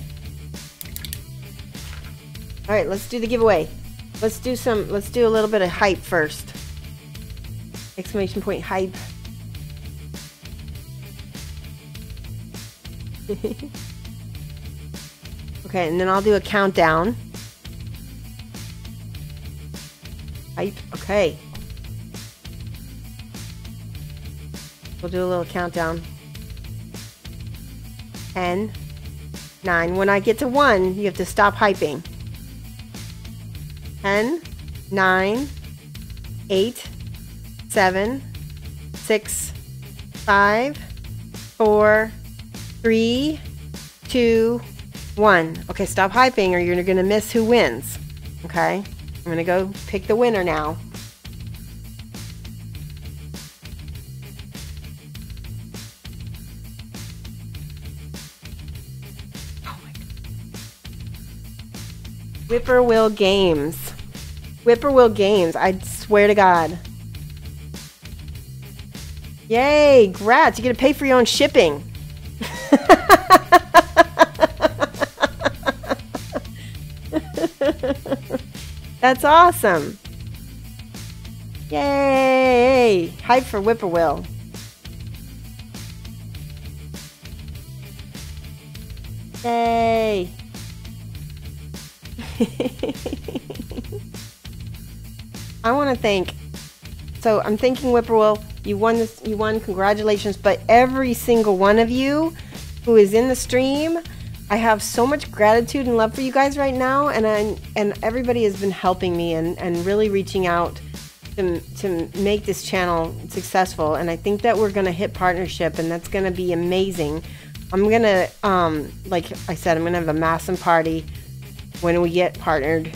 All right, let's do the giveaway. Let's do a little bit of hype first. Exclamation point hype. Okay, and then I'll do a countdown. Hype, okay. We'll do a little countdown. 10, 9. When I get to 1, you have to stop hyping. 10, 9, 8, 7, 6, 5, 4, 3, 2, 1. Okay, stop hyping or you're going to miss who wins. Okay, I'm going to go pick the winner now. Oh my God. Whippoorwill Games. Whippoorwill Games, I swear to God. Yay, grats, you get to pay for your own shipping. That's awesome. Yay, hype for Whippoorwill. Yay. I want to thank, so I'm thanking Whippoorwill. You won this, you won, congratulations. But every single one of you who is in the stream, I have so much gratitude and love for you guys right now, and everybody has been helping me and really reaching out to make this channel successful. And I think that we're gonna hit partnership, and that's gonna be amazing. I'm gonna, like I said, I'm gonna have a massive party when we get partnered.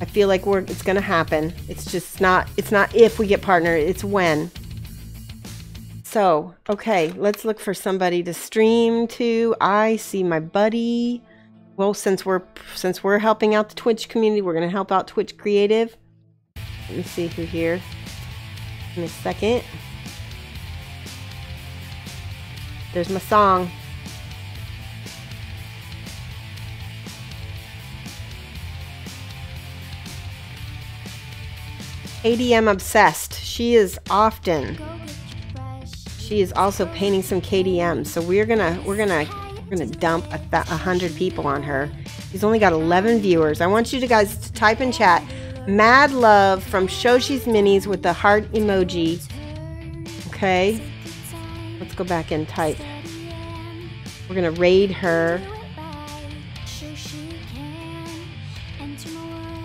I feel like it's gonna happen. It's just not, it's not if we get partnered, it's when. So, okay, let's look for somebody to stream to. I see my buddy. Well, since we're helping out the Twitch community, we're gonna help out Twitch Creative. Let me see who here. In a second. There's my song. KDM obsessed. She is also painting some KDM. So we're gonna dump 100 people on her. She's only got 11 viewers. I want you guys to type in chat mad love from Shoshie's Minis with the heart emoji. Okay, let's go back and type. We're gonna raid her.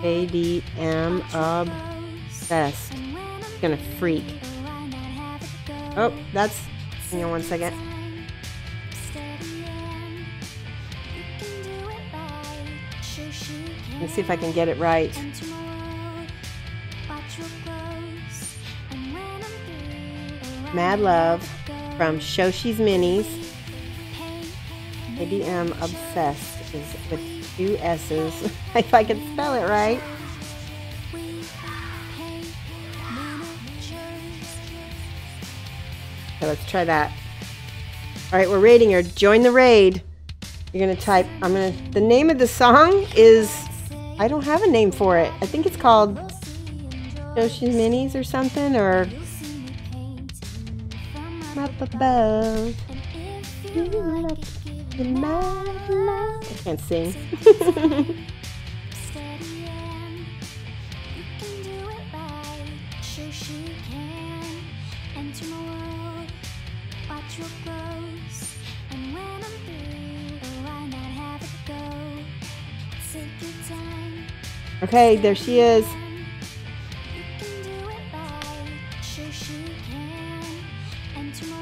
KDM obsessed. It's gonna freak. Oh, that's, hang on 1 second. Let's see if I can get it right. Mad love from Shoshie's Minis. KDM obsessed is with 2 S's. If I can spell it right. Okay, let's try that. All right, we're raiding her. Join the raid. You're gonna type. The name of the song is. I don't have a name for it. I think it's called Shoshie Minis or something, or up above. I can't sing. Okay, there she is.